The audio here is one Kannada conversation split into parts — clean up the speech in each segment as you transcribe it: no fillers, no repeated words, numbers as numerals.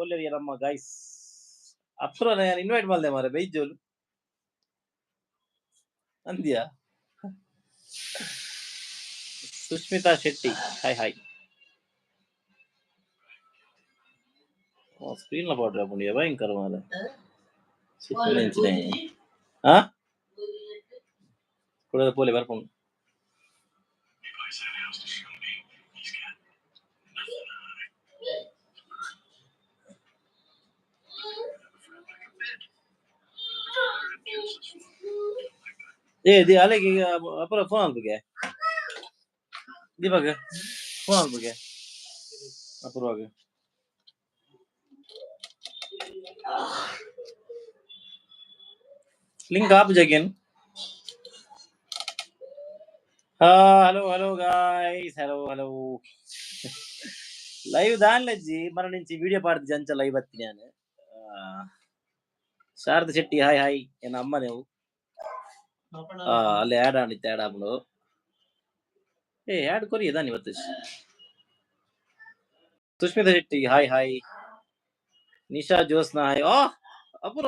ಓಲ್ಲೆರಿಯ ನಮ್ಮ ಗೈಸ್ ಅಪ್ರ ನಾನು ಇನ್ವೈಟ್ ಮಾಡ್ದೆ ಮಾರೆ ಬೈಜೋಲು ಅಂದ್ಯಾ Sushmita Shetty hi hi screen ಪಾಡ್ರೆ ಪುಂಡಿಯ ಭಯಂಕರ ಮಾರೆ ಸಿಟ್ಟಿನ ಹಾ ಕುಡದ ಪೋಲೆ ಬರ್ಪುಂಡು ಅಲೆಗೆ ಅಪರ ಫೋನ್ ಅಲ್ಬಗೆ ದೀಪಕ್ ಫೋನ್ ಅಲ್ಬಗೆ ಅಪರವಾಗ ಲಿಂಕ್ ಆಪ್ ಜಗೇನ್ హలో గాయ్స్ హలో లైవ్ దానిలజ్జి మన నుంచి వీడియో పాడుతుంది జంచ లైవ్ బತ್ತಿ ನಾನು ಶಾರದಾ ಶೆಟ್ಟಿ ಹಾಯ್ ಎನ್ನ ಅಮ್ಮ ನೀವು ಅಲ್ಲಿ ಆಡ್ ಆಡಿತ್ತೆ ಆಡ್ ಆಪ್ನು ಆಡ್ ಕೊರಿ ಇದಾನೆ ಇವತ್ತು ಸುಷ್ಮಿತಾ ಶೆಟ್ಟಿ ಹಾಯ್ ನಿಶಾ ಜೋಸ್ನಾ ಹಾಯ್ ಅಪುರ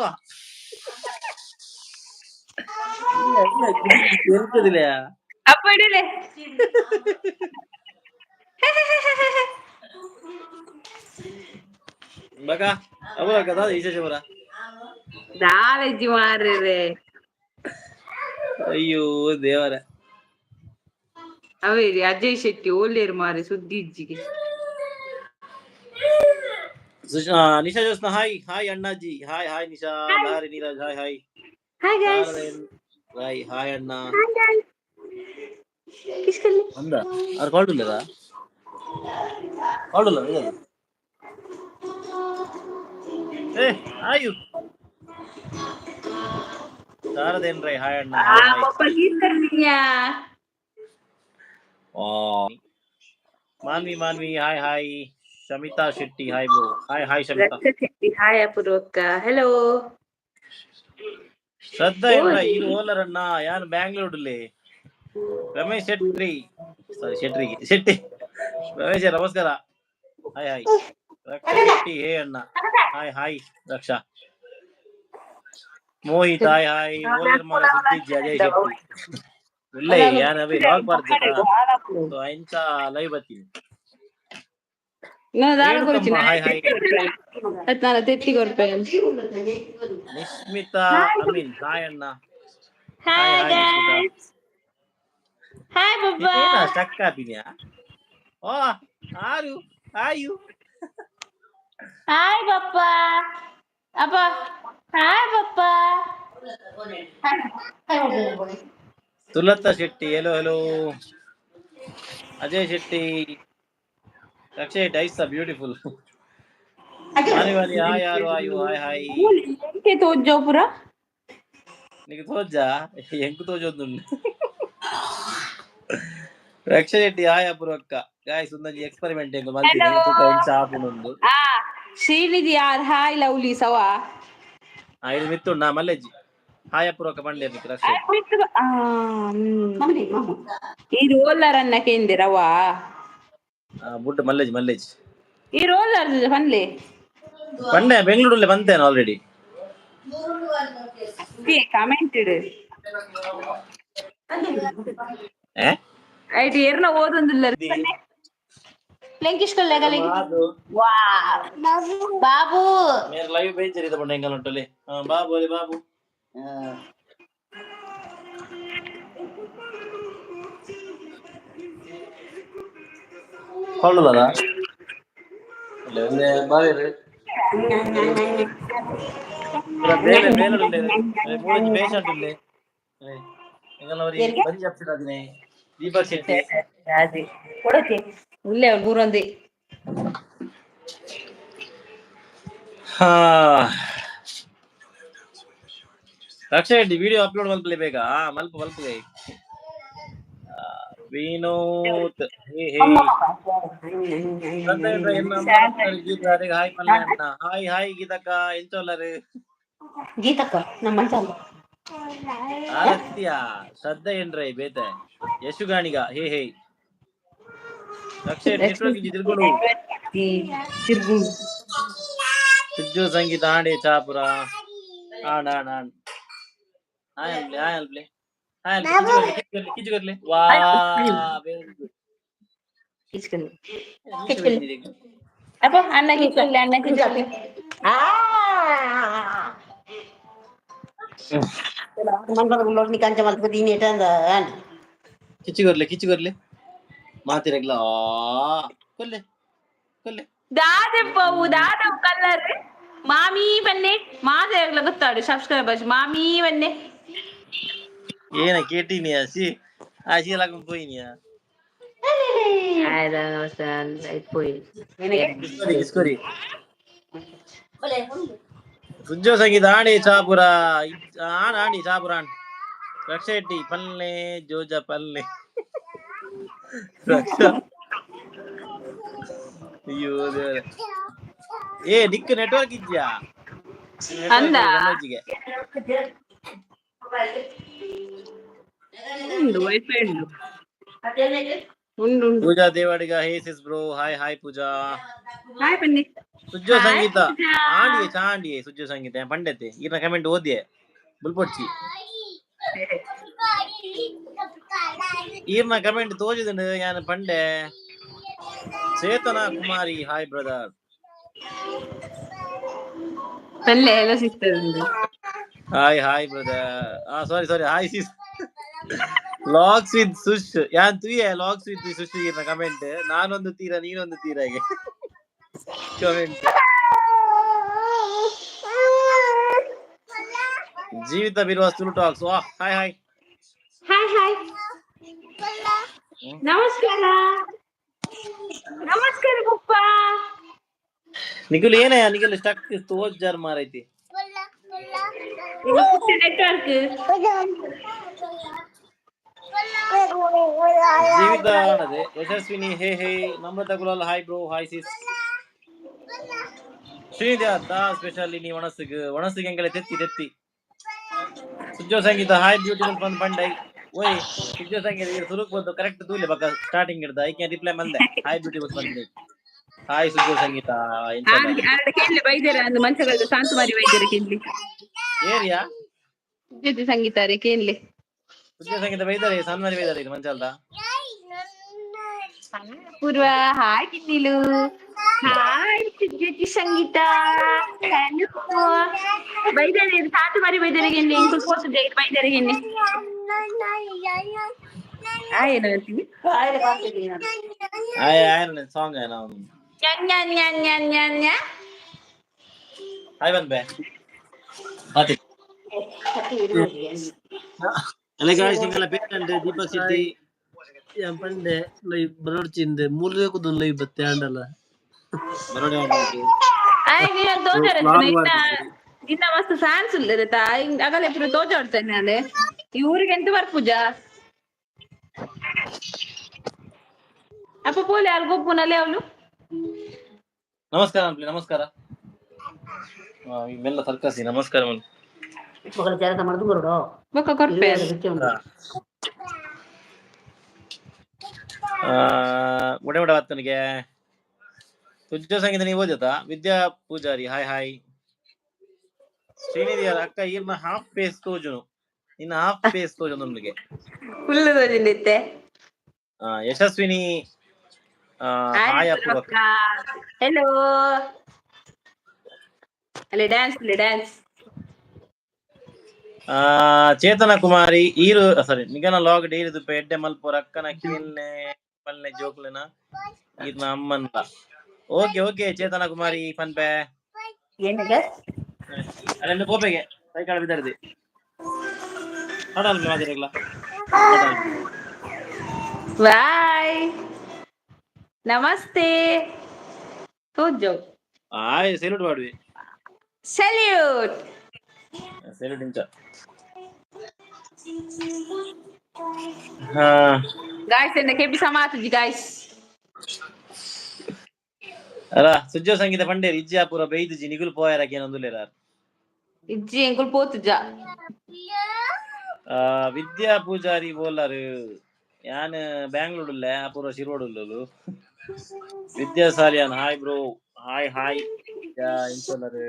ಎಂತದಿಲ್ಲ ಅಪ್ಪಡಿಲೆ ಬಕ ಅಪುರ ಕದಾ ವಿಶೇಷ ಬರ ದಾಲಜ್ಜಿ ಮಾರ್ರೆ ಅಯ್ಯೋ ದೇವರ ಅವೇರಿ ಅಜಯ್ ಶೆಟ್ಟಿ ಓಲೇರು ಮಾರೆ ಸುದ್ದಿ ಇಜ್ಜಿಗೆ ನಿಶಾ ಜೋಸ್ನಾ ಹಾಯ್ ಅಣ್ಣಾಜಿ hi Nisha Lahari Neeraj hi hi ಅಣ್ಣ ಅಂದ ಅವ್ರು ಕಾಲ್ಡುಲ್ಲದ ಕಾಲ್ಡುಲ್ಲ ಆಯು ಶಾರದೇನ್ರೈ ಹಾಯ್ ಅಣ್ಣ Manvi hi Shamitha Shetty hi bro hi Shamitha Shetty hi ಅಪುರಕ್ಕ ಹೆಲೋ ಶ್ರದ್ಧಾ ಏನ್ರ ಇದು ಓಲರಣ್ಣ ಯಾನು ಬ್ಯಾಂಗ್ಳೂರ್ಲಿ ರಮೇಶ್ ಶೆಟ್ಟಿ ರಮೇಶ್ ನಮಸ್ಕಾರ ಹಾಯ್ ರಕ್ಷಾ ಶೆಟ್ಟಿ ಹೇ ಅಣ್ಣ ಹಾಯ್ ರಕ್ಷಾ ಮೋಹಿತ್ ಹಾಯ್ ಓಲರ್ ಮಾರ ಸುದ್ದಿ ಅಜಯ್ ಶೆಟ್ಟಿ ಇಲ್ಲ ಯಾನ ಲಾಗ್ ಮಾಡ್ದೆ ಇಂಚ ಲೈವ್ ಬತ್ತೀನಿ ನಿಸ್ಮಿತಾ ಅಮೀನ್ ಹಾಯ್ ಅಣ್ಣ ಹಾಯ್ ಬಬ್ಬಾ ಸ್ಟಕ್ ಆಪಿದ್ಯಾ ಆರು ಆಯು ಹಾಯ್ ಬಪ್ಪಾ ಅಪ್ಪ ಹಾಯ್ ಬಪ್ಪಾ ತುಲತಾ ಶೆಟ್ಟಿ ಹೆಲೋ ಅಜಯ್ ಶೆಟ್ಟಿ ರಕ್ಷಾ ಶೆಟ್ಟಿ ಐಸ್ ಬ್ಯೂಟಿಫುಲ್ ಮಾನಿವಾನಿ ಹಾಯ್ ತೋಜೋ ಪುರ నీకు తోజా ఎంకు తోజొద్దు ರಕ್ಷಾ ಶೆಟ್ಟಿ ಹಾಯ್ ಅಪುರಕ್ಕ ಗಾಯ್ಸ್ ಒಂದೊಂದು ಎಕ್ಸ್ಪೆರಿಮೆಂಟ್ ಹೆಂಗ ಮಾಡ್ತೀನಿ ತೂಕ ಇಂಚ ಆಪುನೊಂದು ಶ್ರೀನಿಧಿ ಯಾರ್ ಹಾಯ್ ಲವ್ಲಿ ಸವಾ ಇದು ಮಿತ್ತುಂಡ ಮಲ್ಲೆಜ್ಜಿ ಹಾಯ್ ಅಪುರಕ್ಕ ಬಂಡೆ ರಕ್ಷಾ ಈ ರೋಲರ್ ಅನ್ನ ಕೇಂದಿರವಾ ಬುಡ್ಡ ಮಲ್ಲೆಜ್ ಈ ರೋಲರ್ ಬಂದ್ಲೆ ಬಂಡೆ ಬೆಂಗಳೂರಲ್ಲಿ ಬಂತೇನೆ ಆಲ್ರೆಡಿ ಕಮೆಂಟ್ ಇಡು ಐಟಿ ಏರ್ನ ಓದೊಂದಿಲ್ಲ ಲೆಂಕಿಸ್ಕೊಳ್ಳ ಬಾಬು ಮೇರೆ ಲೈವ್ ಬೇಜಾರಿದ ಬಂಡೆ ಹೆಂಗಲ್ಲ ಉಂಟಲ್ಲಿ ಬಾಬು ಕೊಳ್ಳುದಲ್ಲ ಬಾವೇರು ಮೂರಜ್ಜಿ ಪೇಷಂಟ್ ಇಲ್ಲೇ ಬಂಜಿ ಅಪ್ಸಿಡಾದಿನೇ ದೀಪಕ್ ಶೆಟ್ಟಿ ಇಲ್ಲೇ ಮೂರೊಂದಿ ರಕ್ಷಾ ಶೆಟ್ಟಿ ವಿಡಿಯೋ ಅಪ್ಲೋಡ್ ಮಲ್ಪಲೆ ಬೇಗ ಮಲ್ಪುಗೈ ವಿನೋದ್ ಹಾಯ್ ಗೀತಕ್ಕ ಎಂಚೋಲ್ಲರು ಗೀತಕ್ಕ ನಮ್ಮ ಆರತ್ಯ ಶ್ರದ್ಧಾ ಏನ್ರೈ ಬೇತೆ ಯಶುಗಾಣಿಗ ಹೇ ರಕ್ಷಾ ನೆಟ್ವರ್ಕ್ ತಿರ್ಗೋಡು ಸುಜ್ಜು ಸಂಗೀತ ಆಡಿ ಚಾಪುರ ಆಡ ಆಡ ಆಡ ಆಯಲ್ಪ್ಲೆ ಕಿಚ್ಚುಗರ್ಲೆ ವಾ ವೆರಿ ಗುಡ್ അപ്പൊ അണ്ണ കിച്ചല്ലേ അണ്ണ കിച്ചല്ലേ ಕಿಚ್ಚುಗರ್ಲೆ ಮಾತಿರಗ್ಲ ಕೊಲ್ಲೆ ಕೊಲ್ಲೆ దాదాపు కలర్ మామీ బన్నే మా దగ్గర ಗೊತ್ತಾడు సబ్స్క్రైబర్స్ మామీ బన్నే ಏನ ಕೇಟಿನಿಯಾ ಆಶೀಲಾಗ పోయిನಿಯಾ అయిపోయి ಕಿಸ್ಕೋರಿ ಸುಜ್ಜೋ ಸಂಗೀತ ಆಡಿ ಚಾಪುರ ಆಡಿ ಚಾಪುರ ರಕ್ಷೆಟ್ಟಿ ಪಲ್ಲೆ ಜೋಜ ಪಲ್ಲೆ ರಕ್ಷಾ ಅಯ್ಯೋ ದೇವರೇ ಏ ನಿಕ್ ನೆಟ್ವರ್ಕ್ ಇದ್ಯಾ ಅಂದ ಉಂಡು ವೈಫೈ ಉಂಡು ಉಂಡು ಪೂಜಾ ದೇವಾಡಿಗ ಹೇ ಸಿಸ್ ಬ್ರೋ ಹಾಯ್ ಪೂಜಾ ಹಾಯ್ ಬನ್ನಿ ಸುಜ್ಜೋ ಸಂಗೀತ ಆಂಡಿಯೇ ಚಾಂಡಿಯೇ ಸುಜ್ಜೋ ಸಂಗೀತ ಪಂಡತೆ ಈರ್ನ ಕಮೆಂಟ್ ಓದಿಯೇ ಬುಲ್ಪೊಡ್ಚಿ ಈರ್ನ ಕಮೆಂಟ್ ತೋಜಿದುಂಡು ಯಾನ್ ಪಂಡೆ ಚೇತನಾ ಕುಮಾರಿ ಹಾಯ್ ಬ್ರದರ್ ಪಲ್ಲೆ ಎಲ್ಲ ಸಿಗ್ತದೆ hi brother sorry hi sis ಲಾಕ್ಸ್ ವಿತ್ ಸುಶ್ ಯಾನ್ ತುಯೆ ಲಾಕ್ಸ್ ವಿತ್ ಸುಶ್ ಈರ್ನ ಕಮೆಂಟ್ ನಾನೊಂದು ತೀರ ನೀನೊಂದು ತೀರಾಗೆ ಕಮೆಂಟ್ ಜೀವಿತ ಬಿರುವ ಸುಲು ಟಾಕ್ಸ್ ಹಾಯ್ ನಮಸ್ಕಾರ ಪಪ್ಪ ನಿಖಿಲ್ ಏನಯ್ಯ ನಿಖಿಲ್ ಸ್ಟಕ್ ತೋಜ್ ಜರ್ ಮಾರೈತಿ ನೆಟ್ವರ್ಕ್ ಜೀವಿತ ಆಡದೆ Yashaswini hey Namratha Gulal hi bro hi sis Srinivasa specially ನೀ ಒಣಸಿಗೆ ಎಂಗಳೆ ತೆತ್ತಿ Sujjo Sangeetha hi beautiful fun ಪಂಡೈ ಓಯ್ ಸುಜ್ಜೋ ಸಂಗೀತ ಸುರುಕ್ ಬಂದು ಕರೆಕ್ಟ್ ತೂಲೆ ಬಕ್ಕ ಸ್ಟಾರ್ಟಿಂಗ್ ಹಿಡ್ದ ಐ ಕ್ಯಾನ್ ರಿಪ್ಲೈ ಮಲ್ದೆ ಹಾಯ್ ಬ್ಯೂಟಿಫುಲ್ ಪಂಡೈ ಹಾಯ್ ಸುಜ್ಜೋ ಸಂಗೀತ ಕೇಳಿ ಬೈದೇರ ಅಂದು ಮಂಚಗಲ್ದ ಶಾಂತಮಾರಿ ಬೈದೇರ ಕೇಳಿ ಏರಿಯಾ ಸುಜ್ಜೋ ಸಂಗೀತ ರೇ ಕೇಳಿ ಸುಜ್ಜೋ ಸಂಗೀತ ಬೈದಾರೆ ಸನ್ಮಾರಿ ಬೈದಾರೆ ಇದು ಮಂಚಲ್ದ ಪೂರ್ವ ಹಾಯ್ ಕಿನ್ನಿಲು ಹಾಯ್ ಸುಜ್ಜೋ ಸಂಗೀತ ಬೈದಾರೆ ಶಾಂತಮಾರಿ ಬೈದಾರೆ ಕೇಳಿ ಇಂಕುಲ್ ಪೋಸ್ಟ್ ಬೈದಾರೆ ಕೇಳಿ ಏನು ಹೇಳ್ತೀವಿ ಆಯ್ ಸಾಂಗ್ ನಾವು ಹಾಯ್ ಬಂದ್ ಬೇ ಹಾತಿ ಅಲೆ ಗಾಯ್ಸ್ ನಿಂಗಲ ಪೇಟಂಡೆ ದೀಪಕ್ ಸಿಟಿ yang pande lay barod cinde mulle ko don lay batte andala barode andala ay gina tojare inna mast fans ullede ta agale eppudu tojadtene ade ee urige entu var pooja appa pole al goppuna levlu ನಮಸ್ಕಾರ ಅಂಪ್ಲಿ ನಮಸ್ಕಾರ ಮೆಲ್ಲ ಸರ್ಕಸಿ ನಮಸ್ಕಾರ ಮನ್ ಮಗಳ ಜಾಗ ಮಾಡ್ದು ಬರೋಡು ಬಕ್ಕ ಕೊರ್ಪೆ ಒಡೆ ಆತನಿಗೆ ಸುಜ್ಜೋ ಸಂಗೀತ ನೀವು ಓದತಾ ವಿದ್ಯಾ ಪೂಜಾರಿ ಹಾಯ್ ಶ್ರೀನಿಧಿ ಅಕ್ಕ ಈರ್ನ ಹಾಫ್ ಪೇಸ್ ತೋಜುನು ಇನ್ನ ಹಾಫ್ ಪೇಸ್ ತೋಜು ನಮ್ಗೆ ಫುಲ್ ತೋಜಿನಿತ್ತೆ ಯಶಸ್ವಿನಿ ಹಾಯ್ ಅಪ್ಪ ಹೆಲೋ ಅಲ್ಲಿ ಡ್ಯಾನ್ಸ್ ಚೇತನ ಕುಮಾರಿ ಈರು ಸಾರಿ ನಿಗನ ಲಾಗ್ ಡೇರಿದು ಎಡ್ಡೆ ಮಲ್ಪೋರ್ ಅಕ್ಕನ ಕೇಳ್ನೆ ಪಲ್ಲೆ ಜೋಕ್ಲೆನ ಈರ್ನ ಅಮ್ಮನ್ಲ ಓಕೆ ಚೇತನ ಕುಮಾರಿ ಪನ್ಪೆ ಅಲ್ಲ ಕೋಪೆಗೆ ಸೈಕಲ್ ಬಿದ್ದಾಡ್ದಿ ಹಡಲ್ ಮಾದಿರಲ್ಲ ಬಾಯ್ ನಮಸ್ತೆ ಕೂಜೋ ಸೆಲ್ಯೂಟ್ ಮಾಡುವೆ ಸೆಲ್ಯೂಟ್ ಇಂಚ guys ende kebi samatuji guys ಅಲ್ಲ ಸುಜ್ಜೋ ಸಂಗೀತ ಪಂಡೇರ್ ಇಜ್ಜಾಪುರ ಬೈದುಜಿ ನಿಗುಲ್ ಪೋಯರಕ್ಕೆ ಏನೊಂದುಲೇರಾರ್ ಇಜ್ಜಿ ಎಂಕುಲ್ ಪೋತುಜ ವಿದ್ಯಾ ಪೂಜಾರಿ ಬೋಲರ್ ಯಾನ್ Bangalore Apoorva Shirod Vidya Saliyan hi bro hi ಇಂಚೋಲರ್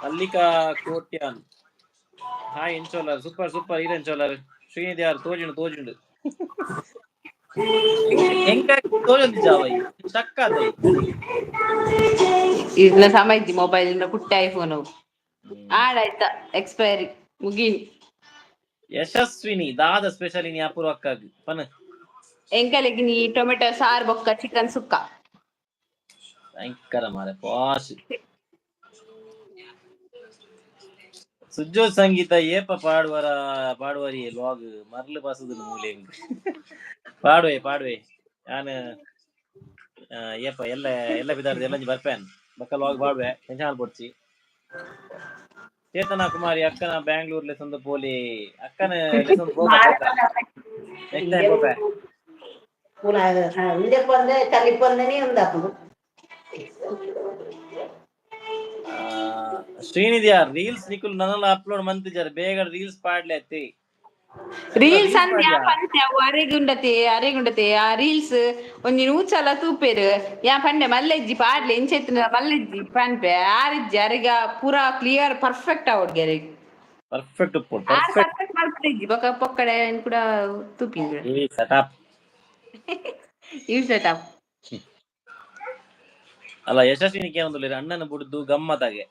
ಮಲ್ಲಿಕಾ ಕೋಟ್ಯಾನ್ ಹಾಯ್ ಇಂಚೋಲರ್ ಸೂಪರ್ ಇರೆಂಚೋಲರ್ ಶ್ರೀನಿಧಿ ಯಾರು ತೋಜುಂಡು ಎಂಕ ತೋಜೊಂದು ಜಾವೈ ಸ್ಟಕ್ ಆತೈ ಇದನ್ನ ಸಮಯ ಮೊಬೈಲ್ ಇಂದ ಪುಟ್ಟ ಐಫೋನ್ ಆಡಾಯ್ತಾ ಎಕ್ಸ್ಪೈರಿ ಮುಗೀನಿ ಯಶಸ್ವಿನಿ ದಾದ ಸ್ಪೆಷಲ್ ಇನಿ ಅಪೂರ್ವಕ್ಕಾಗಿ ಪನ ಎಂಕಲೆಗ್ ನೀ ಟೊಮೆಟೊ ಸಾರು ಬೊಕ್ಕ ಚಿಕನ್ ಸುಕ್ಕ ಭಯಂಕರ ಮಾರೆ ಪಾಶ್ ಸುಜ್ಜೋ ಸಂಗೀತ ಏಪ ಪಾಡುವರಿ ಲಾಗ್ ಮರ್ಲು ಬಸದ ಮೂಲೆ ಪಾಡುವೆ ನಾನು ಏಪ ಎಲ್ಲ ಬಿದ್ದಾಡ್ದು ಎಲ್ಲ ಬರ್ಪೇನ್ ಬಕ್ಕ ಲಾಗ್ ಪಾಡುವೆ ಟೆನ್ಷನ್ ಪಡ್ಚಿ ಚೇತನಾ ಕುಮಾರಿ ಅಕ್ಕನ ಬ್ಯಾಂಗ್ಳೂರ್ ಲೆಸೊಂದು ಪೋಲಿ ಅಕ್ಕನ ಲೆಸೊಂದು ನೆಕ್ಸ್ಟ್ ಟೈಮ್ ಪೋಪೆ ಶ್ರೀನಿಧಿ ಯಾರ್ ರೀಲ್ಸ್ ನಿಕುಲ್ ನನ್ನಲ್ಲ ಅಪ್ಲೋಡ್ ಮಂತಿಜಾರ ಬೇಗ ರೀಲ್ಸ್ ಪಾಡ್ಲೆ ಅತ್ತಿ ರೀಲ್ಸ್ ಅಂತೆ ಅವು ಅರೆಗುಂಡತೆ ಆ ರೀಲ್ಸ್ ಒಂಜಿ ನೂಚಲ ತೂಪೇರು ಯಾ ಪಂಡೆ ಮಲ್ಲೆಜ್ಜಿ ಪಾಡ್ಲೆ ಇಂಚೆತ್ತಿನ ಮಲ್ಲೆಜ್ಜಿ ಪನ್ಪೆ ಆರಿಜ್ಜಿ ಅರೆಗ ಪೂರಾ ಕ್ಲಿಯರ್ ಪರ್ಫೆಕ್ಟ್ ಅವಡ್ಗೆ ಅರೆಗ್ ಪರ್ಫೆಕ್ಟ್ ಪರ್ಫೆಕ್ಟ್ ಮಲ್ಪೆಜ್ಜಿ ಬೊಕ ಪೊಕ್ಕಡೆ ಕೂಡ ತೂಪಿಂಗ್ ಸೆಟಪ್ ಇವ್ ಸೆಟಪ್ ಅಲ್ಲ ಯಶಸ್ವಿನಿಕೆ ಒಂದು ಅಣ್ಣನ ಬುಡ್ದು ಗಮ್ಮತ್ತಾಗೆ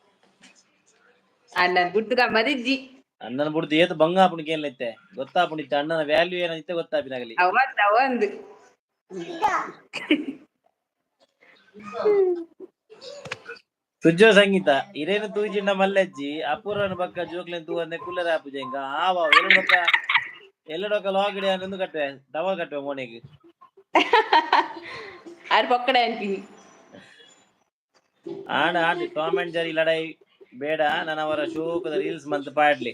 ಅಣ್ಣನ್ ಬುಡ್ದು ಗಮ್ಮದಿಜ್ಜಿ ಅಣ್ಣನ ಬುಡ್ದು ಏತು ಬಂಗಾಪುಣಿಕೆ ಏನ್ಲೈತೆ ಗೊತ್ತಾಪುಣಿತ್ತೆ ಅಣ್ಣನ ವ್ಯಾಲ್ಯೂ ಏನೈತೆ ಗೊತ್ತಾಪಿನಾಗಲಿ ಅವಂದು ಸುಜ್ಜೋ ಸಂಗೀತ ಇರೇನು ತೂಜಿಂಡ ಮಲ್ಲಜ್ಜಿ ಅಪೂರ್ವನ ಬಕ್ಕ ಜೋಕ್ಲೆನ್ ತೂವನ್ನೆ ಕುಲ್ಲರ ಆಪುಜೆಂಗ ಆವ ಎಲ್ಲಡೊಕ್ಕ ಲಾಗಿಡಿ ಅನ್ನೊಂದು ಕಟ್ವೆ ಡಬಲ್ ಕಟ್ವೆ ಮೋನೆಗೆ ಆರ್ ಪೊಕ್ಕಡೆ ಅಂತೀನಿ ಆಡ ಟಾಮ್ ಅಂಡ್ ಜೆರಿ ಲಡೈ ಬೇಡ ನನವರ ಶೋಕದ ರೀಲ್ಸ್ ಮಂತ್ ಪಾಡ್ಲಿ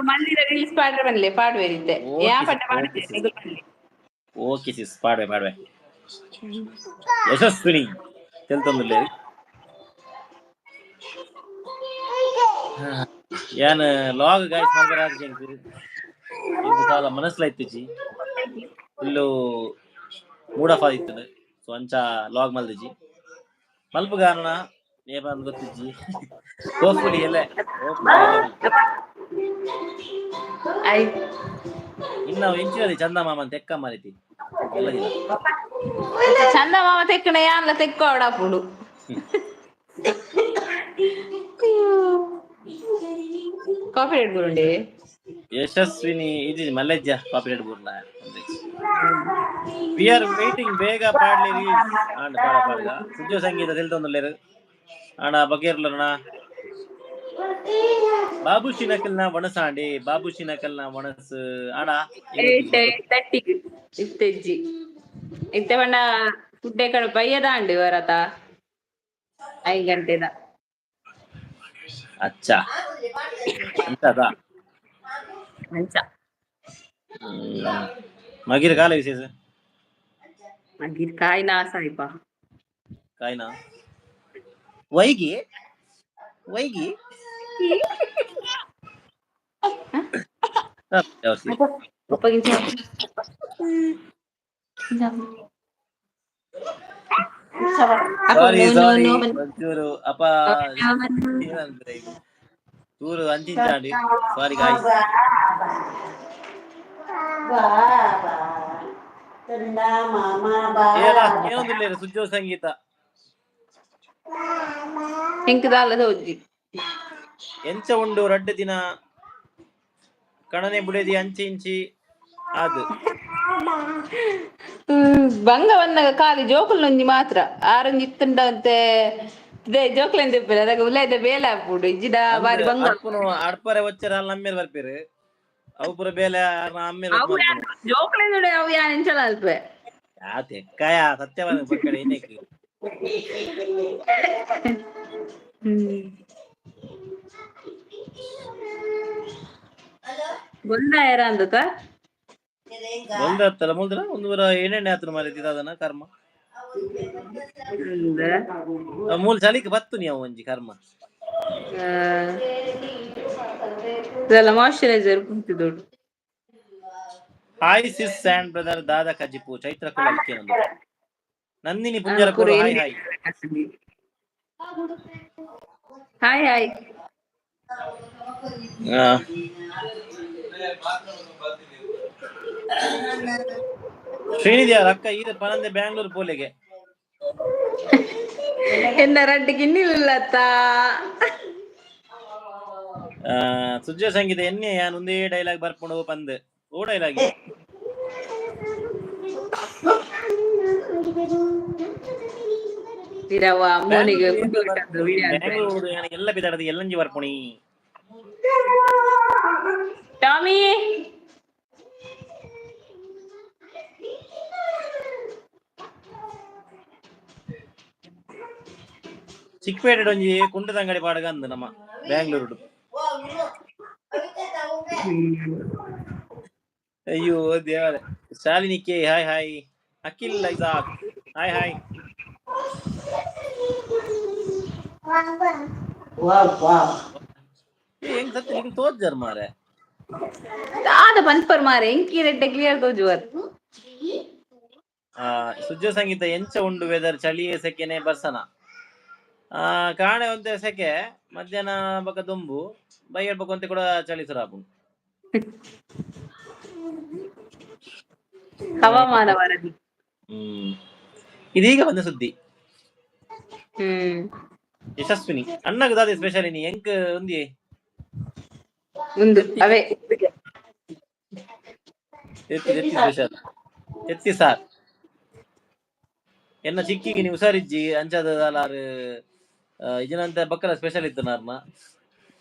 ಮಂದಿರ ರೀಲ್ಸ್ ಪಾಡ್ರೆ ಬನ್ಲೆ ಪಾಡುವೆ ಓಕೆ ಸಿಸ್ ಪಾಡ್ವೆ ಯಶಸ್ವಿನಿ ತೆಲ್ತೊಂದುಲ್ಲೆ ಯಾನ್ ಲಾಗ್ ಗಾಯ್ಸ್ ಮಾಡ್ಬಾರ ಕಾಲ ಮನಸ್ಲಾಯ್ತಿಜಿ ಫುಲ್ಲು ಮೂಡ್ ಆಫ್ ಆದಿತ್ತು ಸೊ ಅಂಚ ಲಾಗ್ ಮಲ್ದಿಜಿ ಮಲ್ಪ ಕಾರಣ ಏ ಬಂದ್ ಗೊತ್ತಿಜ್ಜಿ ಹೋಪ್ಫುಲಿ ಎಲ್ಲ ಇನ್ನ ಎಂಚಿನದಿ ಚಂದ ಮಾಮನ್ ತೆಕ್ಕ ಮಾರಿತಿ ಎಲ್ಲ ದಿನ ಚಂದ ಮಾಮ ತೆಕ್ಕಣ ಯಾನ್ಲ ತೆಕ್ಕೋಡ ಪುಡು ಕಾಫಿ ರೇಟ್ ಬರುಂಡೆ ಯಶಸ್ವಿನಿ ಇದು ಮಲ್ಲೆಜ್ಜ ಕಾಪಿ ರೇಟ್ ಬೂರ್ನ ವಿ ಆರ್ ವೇಟಿಂಗ್ ಬೇಗ ಪಾಡ್ಲಿ ರೀಲ್ಸ್ ಆಂಡ್ ಪಾಡ್ಗ ಸುಜ್ಜೋ ಸಂಗೀತ ತೆಲ್ತೊಂದುಲ್ಲೆರ್ ಆಂಡ ಬಗೇರ್ಲನ ಬಾಬುಶಿ ನಕಲ್ನ ವಣಸಾಂಡೆ ಬಾಬುಶಿ ನಕಲ್ನ ವಣಸ್ ಆಡ ಇತ್ತೆಜ್ಜಿ ಇತ್ತೆ ಬಣ್ಣ ಫುಡ್ಡೆ ಕಡೆ ಬಯ್ಯದಾಂಡು ವರತ 5 ಗಂಟೆದ ಅಚ್ಚಾ ಅಂತದ ಅಂಚ ಮಗಿರ್ ಕಾಲ ವಿಶೇಷ ಮಗಿರ್ ಕಾಯ್ನಾ ಸಾಯಿಪ ಕಾಯ್ನಾ ವೈಗಿ ಸಾರಿ ಒಂಚೂರು ಅಪ್ಪ ಏನಂದ್ರೆ ಚೂರು ಅಂಚಿಂಚಾಡಿ ಸಾರಿ ಗಾಯ್ಸ್ ಏನೊಂದಿಲ್ಲ ಸುಜ್ಜೋ ಸಂಗೀತ ಎಂಚ ಉಂಡು ರಡ್ಡು ದಿನ ಕಣನೆ ಬುಡೇದಿ ಅಂಚಿ ಇಂಚಿ ಅದು ಬಂಗ ಬಂದಾಗ ಖಾಲಿ ಜೋಕುಲ್ನೊಂಜಿ ಮಾತ್ರ ಆರೊಂಜಿ ಇತ್ತುಂಡಂತೆ ಇದೇ ಜೋಕ್ಲೆನ್ ತಿಪ್ಪೇರು ಅದಕ್ಕೆ ಉಳ್ಳಾಯ್ದ ಬೇಲೆ ಹಾಕ್ಬಿಡು ಇಜ್ಜಿದ ಬಾರಿ ಬಂಗ ಅಡ್ಪರೆ ಒಚ್ಚರ ಅಲ್ಲಿ ನಮ್ಮೇಲೆ ಬರ್ಪೇರು ಅವು ಪುರ ಬೇಲೆ ಜೋಕ್ಲೆನ್ ಅವು ಯಾನ್ ಎಂಚಲ ಅಲ್ಪೆ ಯಾ ತೆಕ್ಕಾಯ ಸತ್ಯವಾದ ಬಕ್ಕಡೆ ಏನಕ್ಕೆ ಬಂದ ಯಾರ ಅಂದಕ ಒಂದತ್ತಲ್ಲ ಮುಲ್ದ್ರ ಒಂದೂರ ಏನೆಣ್ಣೆ ಹತ್ರ ಮಾರಿದ ಅದನ್ನ ಕರ್ಮ ಮೂಲ ಚಳಿಗೆ ಬತ್ತು ನೀವು ಒಂಜಿ ಕರ್ಮ ಇದೆಲ್ಲ moisturiser ಕುಂತಿದೋಡು hi Sis and brother ದಾದಾ ಕಜಿಪು ಚೈತ್ರ ಕುಲ ನಂದು ನಂದಿನಿ ನಾನು ಪುಂಜರ ಪೂರ ಕೋಡು ಹಾಯ್ ಎಲ್ಲಿ ಹಾಯ್ ಹಾಯ್ ಹಾಯ್ ಶ್ರೀನಿಧಿ ಅವ್ರ ಅಕ್ಕ ಈಗ ಪನಂದೆ ಬ್ಯಾಂಗ್ಳೂರ್ ಪೋಲೆಗೆ ಎನ್ನ ರಡ್ಡಿಗೆ ಇನ್ನಿಲ್ಲತ್ತ ಸುಜ್ಜ ಸಂಗೀತ ಎನ್ನೆ ಯಾನ್ ಒಂದೇ ಡೈಲಾಗ್ ಬರ್ಕೊಂಡು ಪಂದ್ ಓ ಡೈಲಾಗ್ ಇರವ ಅಮ್ಮನಿಗೆ ಬ್ಯಾಂಗ್ಳೂರ್ ಎಲ್ಲ ಬಿದ್ದಾಡದು ಎಲ್ಲಂಜಿ ಬರ್ಪುಣಿ ಟಾಮಿ ಚಿಕ್ಕಪೇಟೆ ಒಂಜಿ ಕುಂಟದ ಅಂಗಡಿ ಪಾಡಗ ಅಂದ್ ನಮ್ಮ ಬ್ಯಾಂಗ್ಳೂರು ಅಯ್ಯೋ ದೇವರೇ Shalini K hi hi Akhil Isaac hi hi ಹೆಂಗ್ ಸತ್ತಿ ನಿಂಗೆ ತೋಜರ್ ಮಾರೆ ಆದ ಪನ್ಪರ್ ಮಾರೆ ಎಂಕಿ ರೆಡ್ಡೆ ಕ್ಲಿಯರ್ ತೋಜುವರ್ ಸುಜ್ಜ ಸಂಗೀತ ಎಂಚ ಉಂಡು ವೆದರ್ ಚಳಿಯೇ ಸೆಕೆನೆ ಬರ್ಸನ ಕಾಣೆ ಒಂತೆ ಸೆಕೆ ಮಧ್ಯಾಹ್ನ ಬಕ ದೊಂಬು ಬೈಯಡ್ ಬಕೊಂತೆ ಕೂಡ ಚಳಿ ಸುರಾಪು ಹವಾಮಾನ ವರದಿ ಇದೀಗ ಬಂದ ಸುದ್ದಿ ಯಶಸ್ವಿನಿ ಅಣ್ಣಗ ದಾದೆ ಸ್ಪೆಷಲ್ ನೀ ಎಂಕ್ ಒಂದಿ ಒಂದು ಅವೇ ಎತ್ತಿ ಸ್ಪೆಷಲ್ ಎತ್ತಿ ಸಾರ್ ಎನ್ನ ಚಿಕ್ಕಿಗೆ ನೀವು ಹುಷಾರಿಜ್ಜಿ ಅಂಚಾದ ಅಲಾರು ಇದನ್ನಂತ ಬಕ್ಕಲ ಸ್ಪೆಷಲ್ ಇತ್ತು ನಾರ್ಮ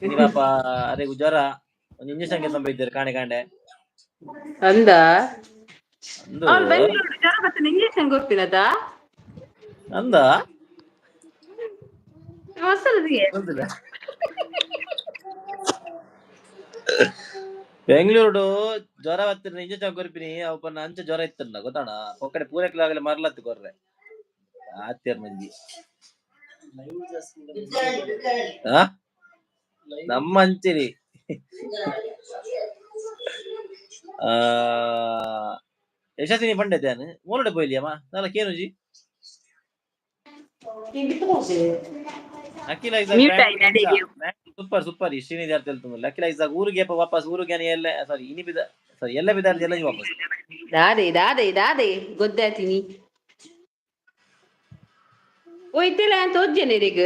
ನೀವಪ್ಪ ಅರೆ ಜ್ವರ ಒಂದು ಇಂಜೆಕ್ಷನ್ ಗೆ ತಂಬಿದ್ದೀರಿ ಕಾಣೆ ಕಾಂಡೆ ಅಂದ ಇಂಜೆಕ್ಷನ್ ಗೊತ್ತಿಲ್ಲದ ಅಂದ ಬೆಂಗಳೂರು ಜ್ವರ ಬತ್ತಿನ ಇಂಜೆಕ್ಷನ್ ಕೊರ್ಪಿನಿ ಅವಪ್ಪನ ಅಂಚೆ ಜ್ವರ ಇತ್ತಂಡ ಗೊತ್ತಾಣ ಒಕ್ಕಡೆ ಪೂರೈಕಲಾಗಲಿ ಮರಲತ್ತು ಕೊರ್ರೆ ಆತ್ಯರ್ ಮಂಜಿ ನಮ್ಮ ಅಂಚಿರಿ ಯಶಸ್ವಿನಿ ಪಂಡಿತಾನು ಮೂರಡೆ ಪೋಯ್ಲಿಯಮ್ಮ ನಾಲ ಕೇನುಜಿ ಅಖಿಲ ಸೂಪರ್ ಸೂಪರ್ ಶ್ರೀನಿಧಿ ಅರ್ಥ ಹೇಳ್ತು ಅಖಿಲ ಇಸಾಕ್ ಊರಿಗೆ ವಾಪಸ್ ಊರಿಗೆ ಎಲ್ಲ ಸಾರಿ ಇನಿ ಬಿದ ಸಾರಿ ಎಲ್ಲ ಬಿದ್ದಾರ್ದು ಎಲ್ಲ ವಾಪಸ್ ದಾದೆ ಗೊತ್ತಾಯ್ತೀನಿ ಹೋಯ್ತಿಲ್ಲ ಅಂತ ಓದ್ಜೇನಿರೀಗ